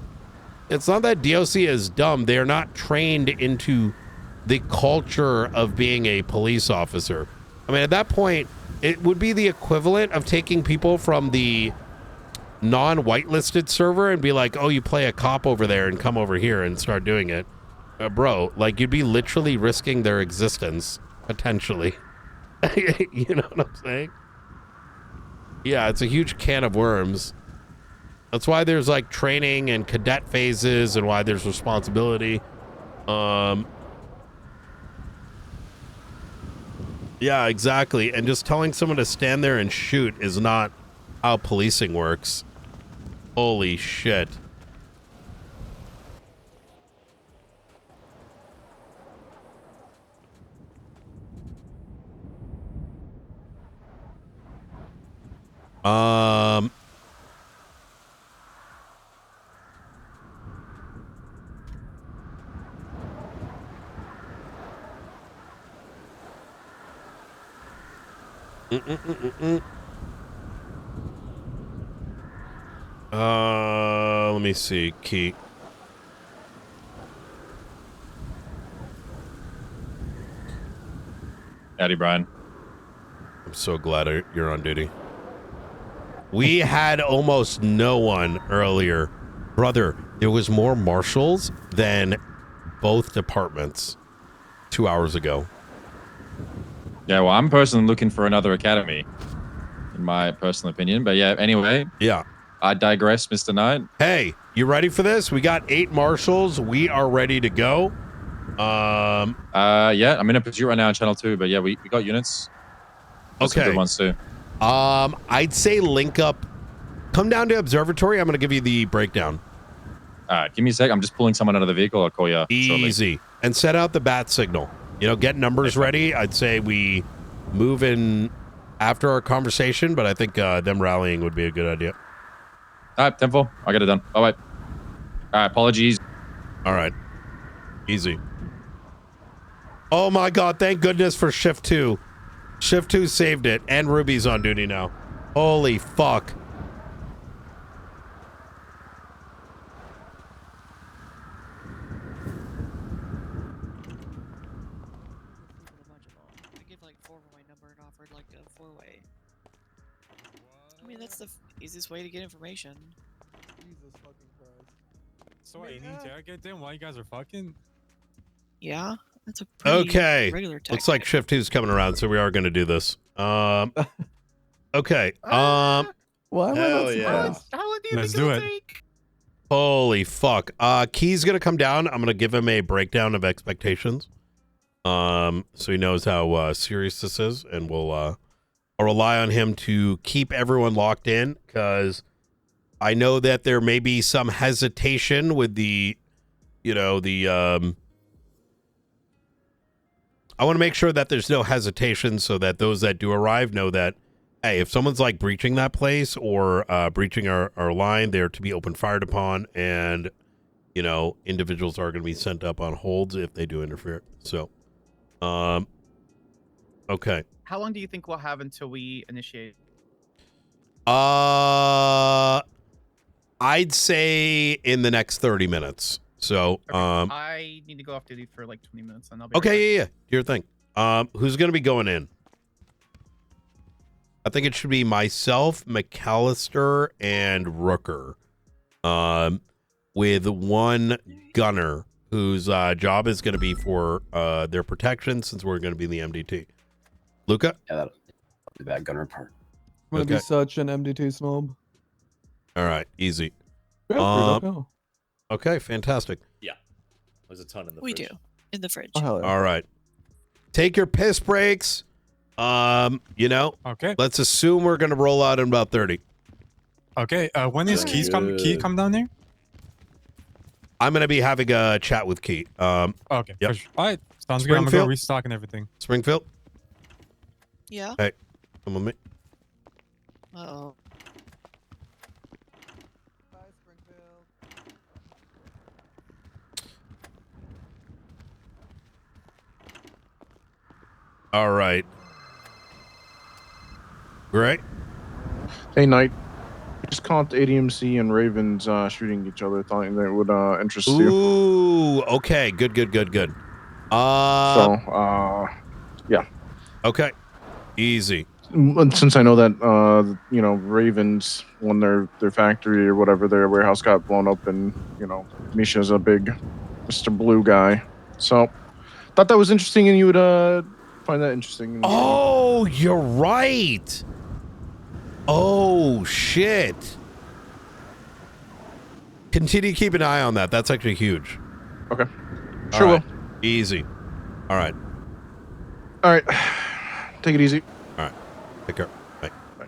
it's not that DOC is dumb. They're not trained into the culture of being a police officer. I mean, at that point, it would be the equivalent of taking people from the non-whitelisted server and be like, oh, you play a cop over there and come over here and start doing it. Bro, like you'd be literally risking their existence, potentially. You know what I'm saying? Yeah, it's a huge can of worms. That's why there's like training and cadet phases and why there's responsibility. Yeah, exactly. And just telling someone to stand there and shoot is not how policing works. Holy shit. Let me see. Key. Howdy, Brian. I'm so glad you're on duty. We had almost no one earlier. Brother, there was more marshals than both departments 2 hours ago. Yeah, well, I'm personally looking for another academy, in my personal opinion. But yeah, anyway. Yeah. I digress, Mr. Knight. Hey, you ready for this? We got 8 marshals. We are ready to go. Yeah, I'm in a pursuit right now on channel 2, but yeah, we got units. Got some Okay. good ones too. I'd say link up. Come down to observatory. I'm going to give you the breakdown. All right, give me a sec. I'm just pulling someone out of the vehicle. I'll call you shortly. Easy. And set out the bat signal. Get numbers ready. I'd say we move in after our conversation, but I think them rallying would be a good idea. All right, 10-4. I'll get it done. Bye-bye. All right, apologies. All right. Easy. Oh, my God. Thank goodness for Shift 2. Shift 2 saved it, and Ruby's on duty now. Holy fuck. I mean, that's the easiest way to get information. Jesus fucking Christ. So I need to interrogate them while you guys are fucking? Yeah, that's a pretty regular tactic. Looks like Shift 2 is coming around, so we are going to do this. Okay. Why am I not yeah. surprised? How long do you Let's think do it'll it. take? Holy fuck. Key's going to come down. I'm going to give him a breakdown of expectations. So he knows how serious this is, and I'll rely on him to keep everyone locked in, because I know that there may be some hesitation with I want to make sure that there's no hesitation so that those that do arrive know that, hey, if someone's like breaching that place or breaching our line, they're to be open fired upon, and, individuals are going to be sent up on holds if they do interfere. So, Okay. How long do you think we'll have until we initiate? I'd say in the next 30 minutes. So, Okay, I need to go off duty for like 20 minutes, and I'll be. okay, yeah, your thing. Who's gonna be going in? I think it should be myself, McAllister, and Rooker. With one gunner whose job is going to be for their protection, since we're going to be in the MDT. Luca? Yeah, that'll be that gunner part. I'm gonna be Okay. such an MDT snob. All right, easy. Yeah, no. Okay, fantastic. Yeah. There's a ton in the We fridge. do. In the fridge. Oh, hell yeah. All right. Take your piss breaks. Okay. Let's assume we're going to roll out in about 30. Okay. When is Key come down there? I'm going to be having a chat with Key. Okay. Yep. For sure. All right. Sounds good. I'm gonna go Springfield? restock and everything. Springfield? Yeah. Hey, come with me. Uh-oh. All right. Great. Hey, Knight. We just caught ADMC and Ravens shooting each other. Thought that would interest you. Ooh, okay. Good. Yeah. Okay. Easy. Since I know that Ravens, when their factory or whatever, their warehouse got blown up, and Misha's a big Mr. Blue guy, so thought that was interesting, and you would find that interesting. Oh, you're right. Oh, shit. Continue to keep an eye on that. That's actually huge. Okay. All Sure right. will. Easy. All right. All right. Take it easy. All right. Take care. Bye. Bye.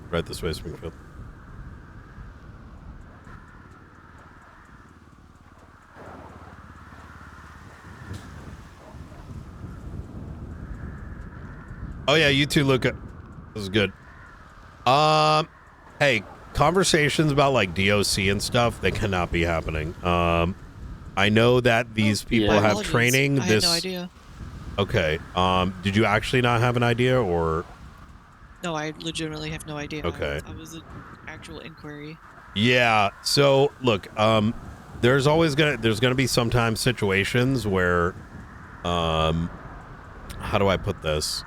Right this way, Springfield. Oh yeah, you too, Luca. This is good. Hey, conversations about like DOC and stuff, they cannot be happening. I know that these people have Apologies. training. I had no idea. Okay. Did you actually not have an idea, or? No, I legitimately have no idea. Okay. I was an actual inquiry. Yeah. So look, there's gonna be sometimes situations where, how do I put this?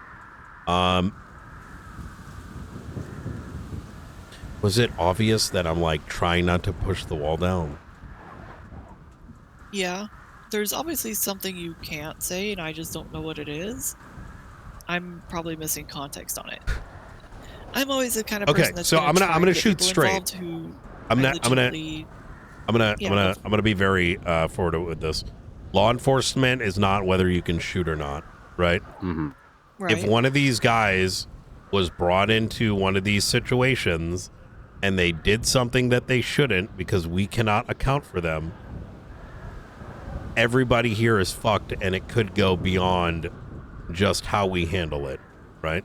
Was it obvious that I'm like trying not to push the wall down? Yeah. There's obviously something you can't say, and I just don't know what it is. I'm probably missing context on it. I'm always the kind of person that's so I'm try gonna to get shoot people straight. involved who I'm I gonna be very forward with this. Law enforcement is not whether you can shoot or not, right? Mm-hmm. Right. If one of these guys was brought into one of these situations and they did something that they shouldn't because we cannot account for them, everybody here is fucked, and it could go beyond just how we handle it, right?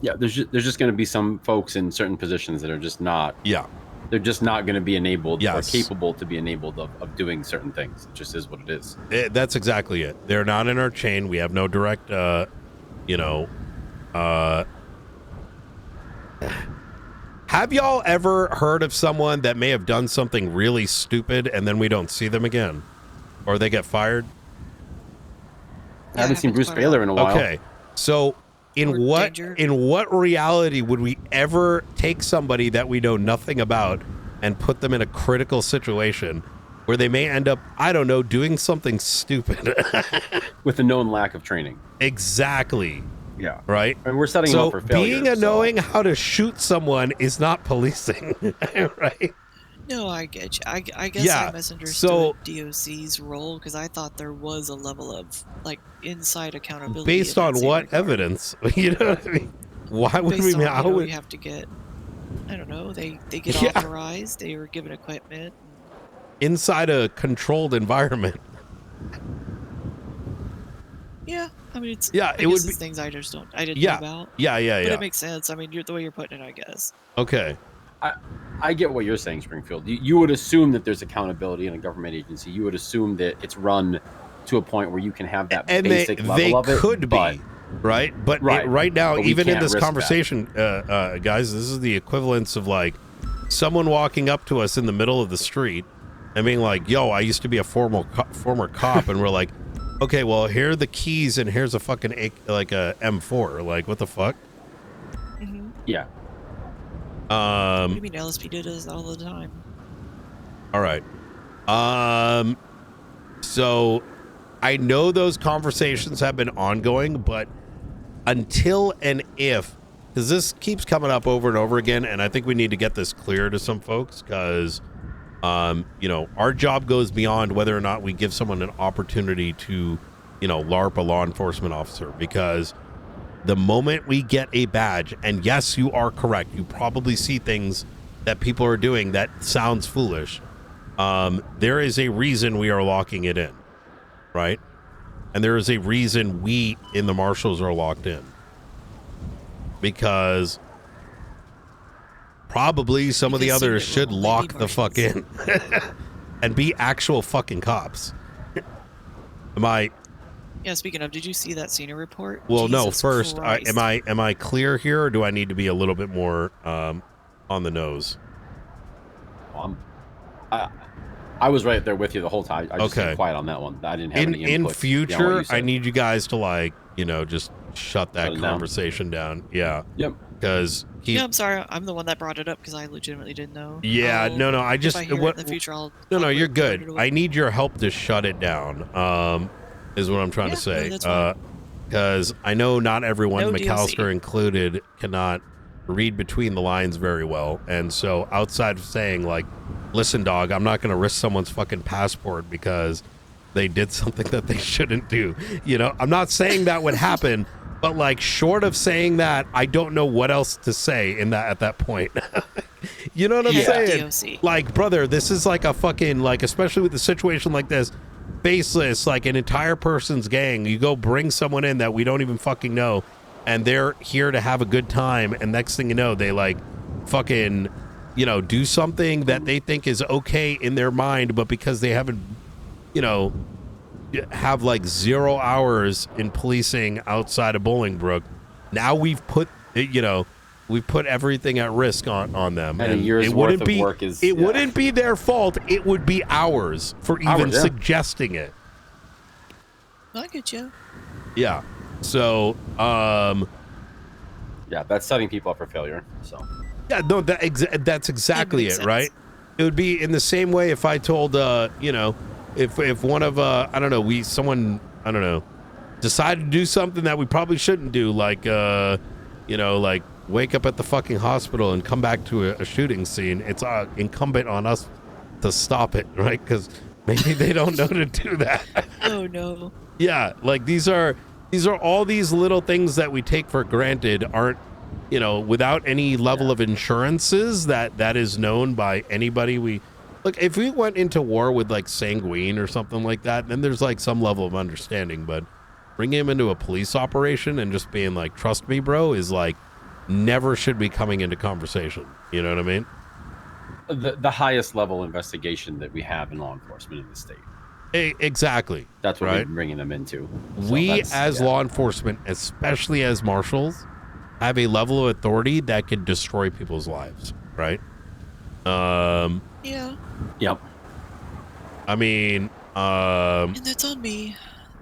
Yeah, there's just going to be some folks in certain positions that are just not. Yeah. They're just not going to be enabled or Yes. capable to be enabled of doing certain things. It just is what it is. That's exactly it. They're not in our chain. We have no direct, have y'all ever heard of someone that may have done something really stupid and then we don't see them again? Or they get fired? I haven't seen Bruce Baylor in a while. Okay. So in what reality would we ever take somebody that we know nothing about and put them in a critical situation where they may end up, I don't know, doing something stupid? With a known lack of training. Exactly. Yeah. Right? And we're setting them up for failure. Being knowing how to shoot someone is not policing, right? No, I get you. I guess Yeah, I misunderstood so- DOC's role because I thought there was a level of like inside accountability. Based in that on same what regard. evidence? You know what I mean? Why would Based we? on, How would you have to get? I don't know. They get Yeah. authorized. They were given equipment. inside a controlled environment? Yeah, I mean it's. Yeah, I it would guess be- it's things I just don't. I didn't Yeah. know about. Yeah. But it makes sense. I mean, the way you're putting it, I guess. Okay. I get what you're saying, Springfield. You would assume that there's accountability in a government agency. You would assume that it's run to a point where you can have that and basic level of it. They could be, right? But right now, But we even in can't this risk conversation, guys, this is the equivalence of like someone walking up to us in the middle of the street and being like, "Yo, I used to be a former cop," and we're like, "Okay, well, here are the keys, and here's a fucking like a M4. Like, what the fuck?" Yeah. What do you mean LSP did this all the time? All right. So I know those conversations have been ongoing, but until and if, because this keeps coming up over and over again, and I think we need to get this clear to some folks, because you know, our job goes beyond whether or not we give someone an opportunity to, you know, LARP a law enforcement officer, because the moment we get a badge, and yes, you are correct, you probably see things that people are doing that sounds foolish. There is a reason we are locking it in, right? And there is a reason we in the Marshals are locked in, because probably some of the others should lock the fuck in and be actual fucking cops. Am I? Yeah, speaking of, did you see that senior report? Well, no. Jesus First, Christ. am I clear here, or do I need to be a little bit more on the nose? I was right there with you the whole time. I just stayed quiet on that one. I didn't have any input. In future, I need you guys to, like, you know, just shut that conversation down. Yeah. Yep. Because yeah, I'm sorry. I'm the one that brought it up because I legitimately didn't know. Yeah. No. I just if I hear it in the future, I'll you're good. I need your help to shut it down. Is what I'm trying to say. Because I know not everyone, McAllister included, cannot read between the lines very well, and so outside of saying like, listen, dog, I'm not going to risk someone's fucking passport because they did something that they shouldn't do. You know, I'm not saying that would happen, but like, short of saying that, I don't know what else to say in that at that point. You know what I'm saying? DOC. Like, brother, this is like a fucking, like, especially with a situation like this, faceless, like an entire person's gang. You go bring someone in that we don't even fucking know, and they're here to have a good time, and next thing you know, they like fucking, you know, do something that they think is okay in their mind, but because they haven't, you know, have like 0 hours in policing outside of Bolingbrook, now we've put, you know, we put everything at risk on them. And a year's worth of work is... It wouldn't be their fault. It would be ours for even suggesting it. I get you. Yeah. So, yeah, that's setting people up for failure. So. Yeah, no, that's exactly it, right? It would be in the same way if I told, you know, if one of, I don't know, someone, I don't know, decided to do something that we probably shouldn't do, like, you know, like wake up at the fucking hospital and come back to a shooting scene. It's incumbent on us to stop it, right? Because maybe they don't know to do that. Oh no. Yeah, like these are all these little things that we take for granted aren't, you know, without any level of insurances that is known by anybody. Look, if we went into war with like Sanguine or something like that, then there's like some level of understanding, but bringing him into a police operation and just being like, trust me, bro, is like never should be coming into conversation. You know what I mean? The highest level investigation that we have in law enforcement in the state. Exactly. That's what right? we're bringing them into. So we as law enforcement, especially as marshals, have a level of authority that could destroy people's lives, right? Yeah. Yep. I mean, and that's on me.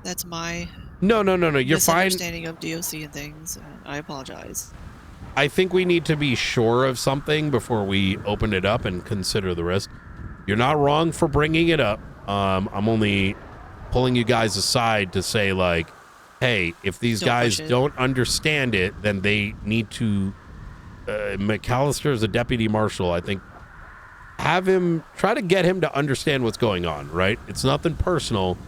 That's my No, you're fine. Misunderstanding of DOC and things. I apologize. I think we need to be sure of something before we open it up and consider the risk. You're not wrong for bringing it up. I'm only pulling you guys aside to say, like, hey, if these guys don't understand it, then they need to. McAllister is a deputy marshal. I think have him try to get him to understand what's going on. Right? It's nothing personal.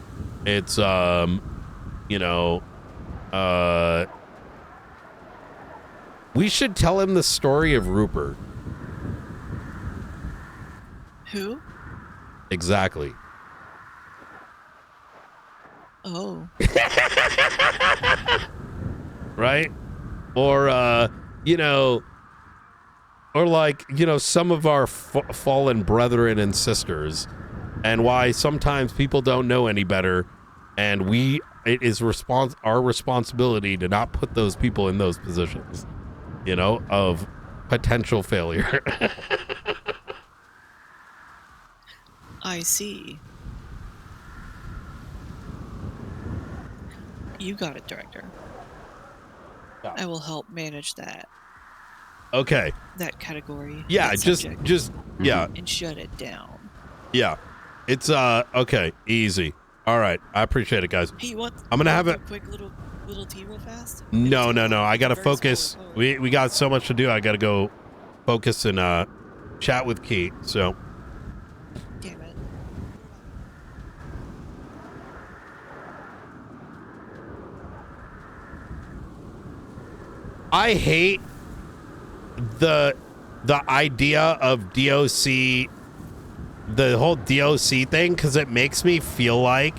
It's you know, we should tell him the story of Rupert. Who? Exactly. Oh. Right? Or, you know, or like, you know, some of our fallen brethren and sisters, and why sometimes people don't know any better, and it is our responsibility to not put those people in those positions, you know, of potential failure. I see. You got it, Director. Yeah. I will help manage that. Okay. That category. Yeah, that just subject, yeah. and shut it down. Yeah. It's okay, easy. All right. I appreciate it, guys. Hey, you want? I'm gonna have a it. quick little tea real fast. No. I gotta focus. We got so much to do. I gotta go focus and chat with Key. So. Damn it. I hate the idea of DOC, the whole DOC thing, because it makes me feel like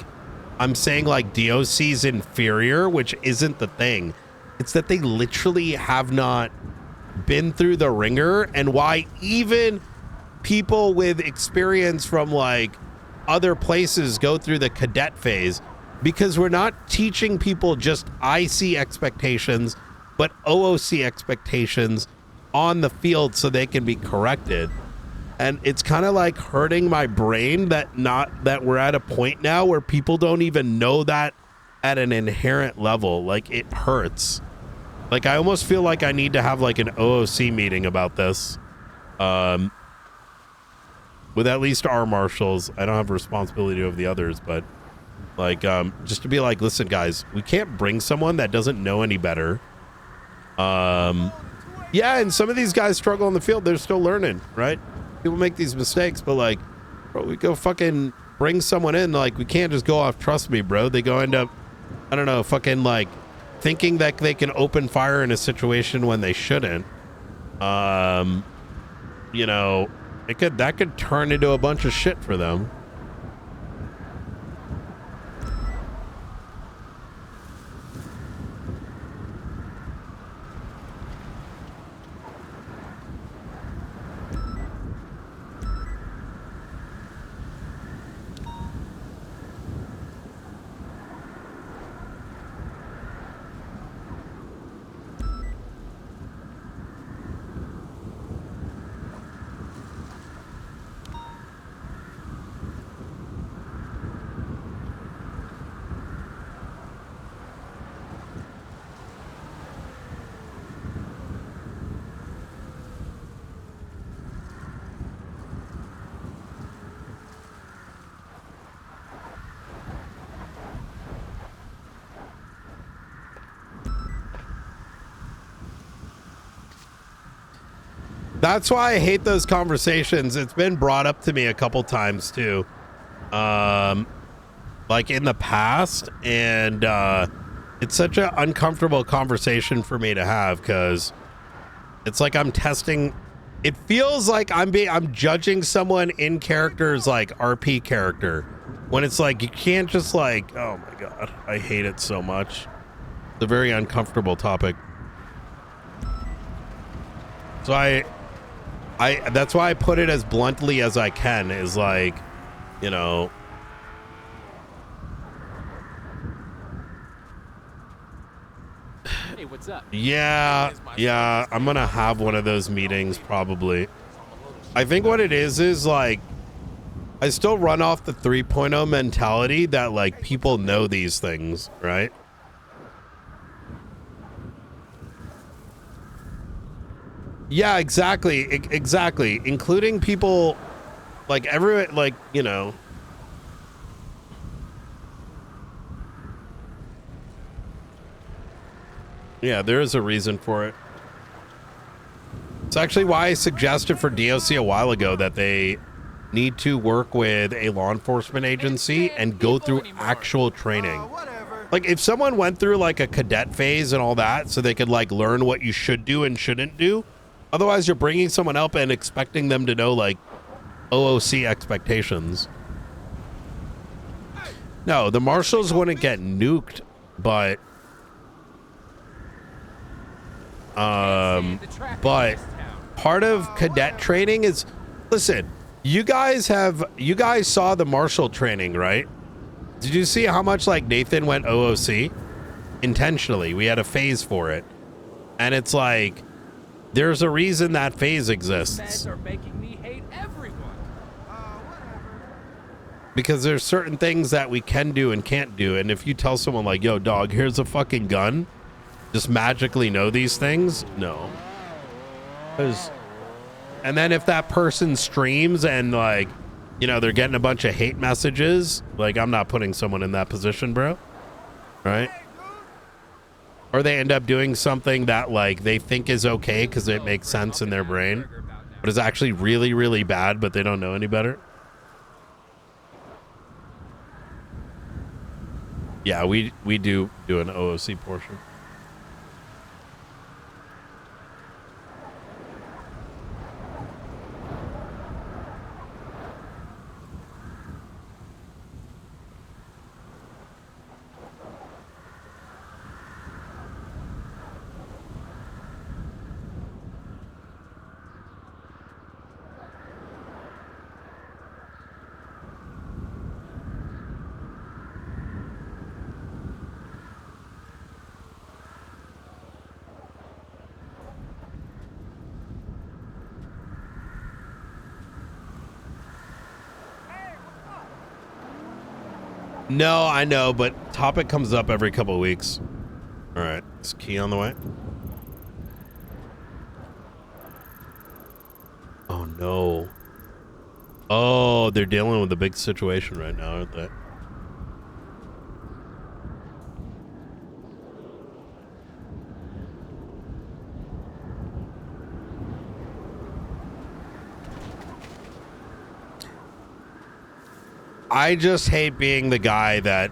I'm saying like DOC's inferior, which isn't the thing. It's that they literally have not been through the ringer, and why even people with experience from like other places go through the cadet phase, because we're not teaching people just IC expectations, but OOC expectations on the field so they can be corrected. And it's kind of like hurting my brain that we're at a point now where people don't even know that at an inherent level. Like, it hurts. Like, I almost feel like I need to have like an OOC meeting about this. With at least our marshals. I don't have responsibility over the others, but like, just to be like, listen guys, we can't bring someone that doesn't know any better. Yeah, and some of these guys struggle in the field. They're still learning, right? People make these mistakes, but like, bro, we go fucking bring someone in. Like, we can't just go off. Trust me, bro. They go end up, I don't know, fucking like thinking that they can open fire in a situation when they shouldn't. You know, that could turn into a bunch of shit for them. That's why I hate those conversations. It's been brought up to me a couple times too, like in the past, and it's such an uncomfortable conversation for me to have, because it's like I'm testing. It feels like I'm judging someone in character's like RP character, when it's like you can't just like, oh my god, I hate it so much. It's a very uncomfortable topic. So that's why I put it as bluntly as I can, is like, you know, Hey, what's up? yeah, I'm gonna have one of those meetings probably. I think what it is like, I still run off the 3.0 mentality that like people know these things, right? Yeah, exactly. Exactly. Including people like everyone, like, you know. Yeah, there is a reason for it. It's actually why I suggested for DOC a while ago that they need to work with a law enforcement agency and go through actual training. Like, if someone went through like a cadet phase and all that, so they could like learn what you should do and shouldn't do. Otherwise, you're bringing someone up and expecting them to know, like, OOC expectations. No, the Marshals wouldn't get nuked, but part of cadet training is, listen, you guys saw the Marshal training, right? Did you see how much like Nathan went OOC? Intentionally, we had a phase for it. And it's like, there's a reason that phase exists. Are making me hate everyone. Because there's certain things that we can do and can't do. And if you tell someone like, yo, dog, here's a fucking gun, just magically know these things, no. And then if that person streams and like, you know, they're getting a bunch of hate messages, like, I'm not putting someone in that position, bro. Right? Or they end up doing something that like they think is okay because it makes sense in their brain, but is actually really, really bad, but they don't know any better. Yeah, we do an OOC portion. No, I know, but topic comes up every couple of weeks. All right, is Key on the way? Oh no. Oh, they're dealing with a big situation right now, aren't they? I just hate being the guy that...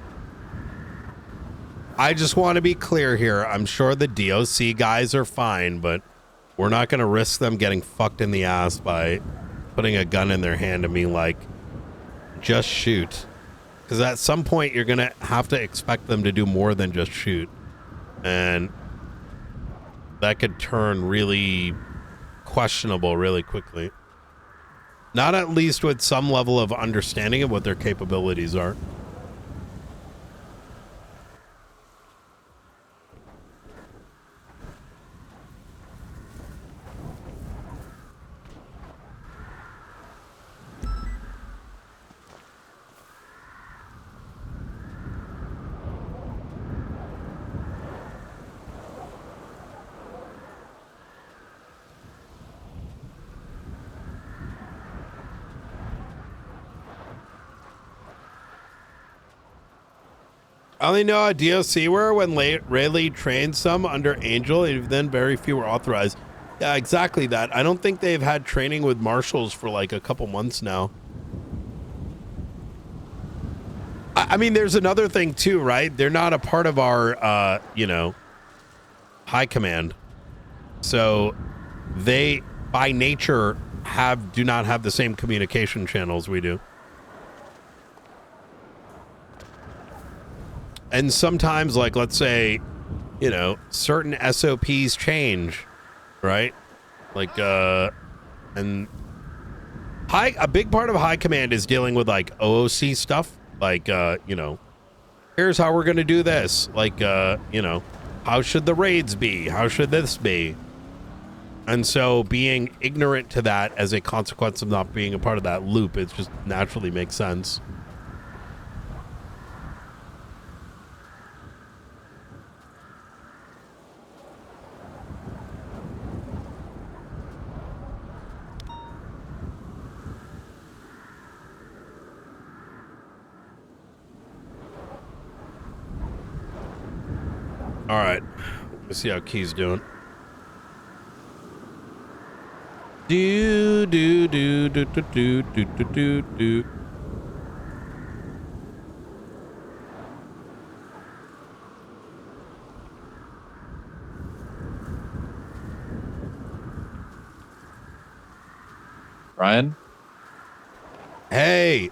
I just want to be clear here. I'm sure the DOC guys are fine, but we're not going to risk them getting fucked in the ass by putting a gun in their hand and being like, just shoot. Because at some point, you're going to have to expect them to do more than just shoot. And that could turn really questionable really quickly. Not at least with some level of understanding of what their capabilities are. I only know how DOC were when Rayleigh trained some under Angel, and then very few were authorized. Yeah, exactly that. I don't think they've had training with Marshals for like a couple months now. I mean, there's another thing too, right? They're not a part of our, you know, high command. So they, by nature, do not have the same communication channels we do. And sometimes, like, let's say, you know, certain SOPs change, right? Like, and a big part of high command is dealing with like OOC stuff. Like, you know, here's how we're going to do this. Like, you know, how should the raids be? How should this be? And so being ignorant to that as a consequence of not being a part of that loop, it just naturally makes sense. All right, let's see how Key's doing. Do do do do do do do do do do. Ryan? Hey, you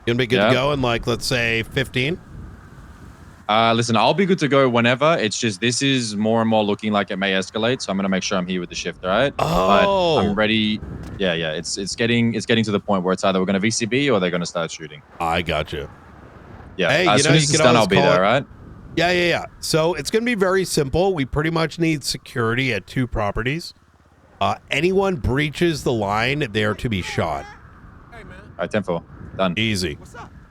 gonna be good to go in like, let's say 15? Listen, I'll be good to go whenever. It's just this is more and more looking like it may escalate, so I'm gonna make sure I'm here with the shift, all right? Oh. But I'm ready. Yeah, yeah. It's getting to the point where it's either we're gonna VCB or they're gonna start shooting. I got you. Yeah. Hey, As soon as it's done, I'll be there, all right? Yeah. So it's going to be very simple. We pretty much need security at 2 properties. Anyone breaches the line, they are to be shot. All right, 10-4. Done. Easy.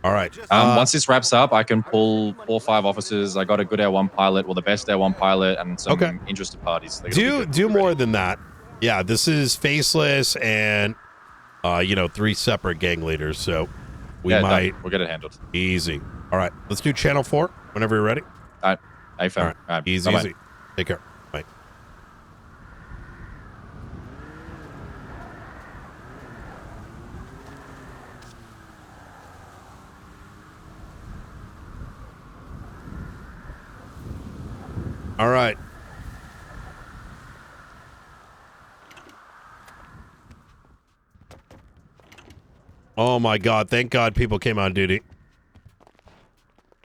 All right. Once this wraps up, I can pull 4 or 5 officers. I got a good Air 1 pilot, well, the best Air 1 pilot, and some interested parties. Do more than that. Yeah, this is faceless and, 3 separate gang leaders. So we might. We'll get it handled. Easy. All right. Let's do channel 4 whenever you're ready. All right. All right. Easy. Bye-bye. Easy. Take care. Bye. All right. Oh my God. Thank God people came on duty.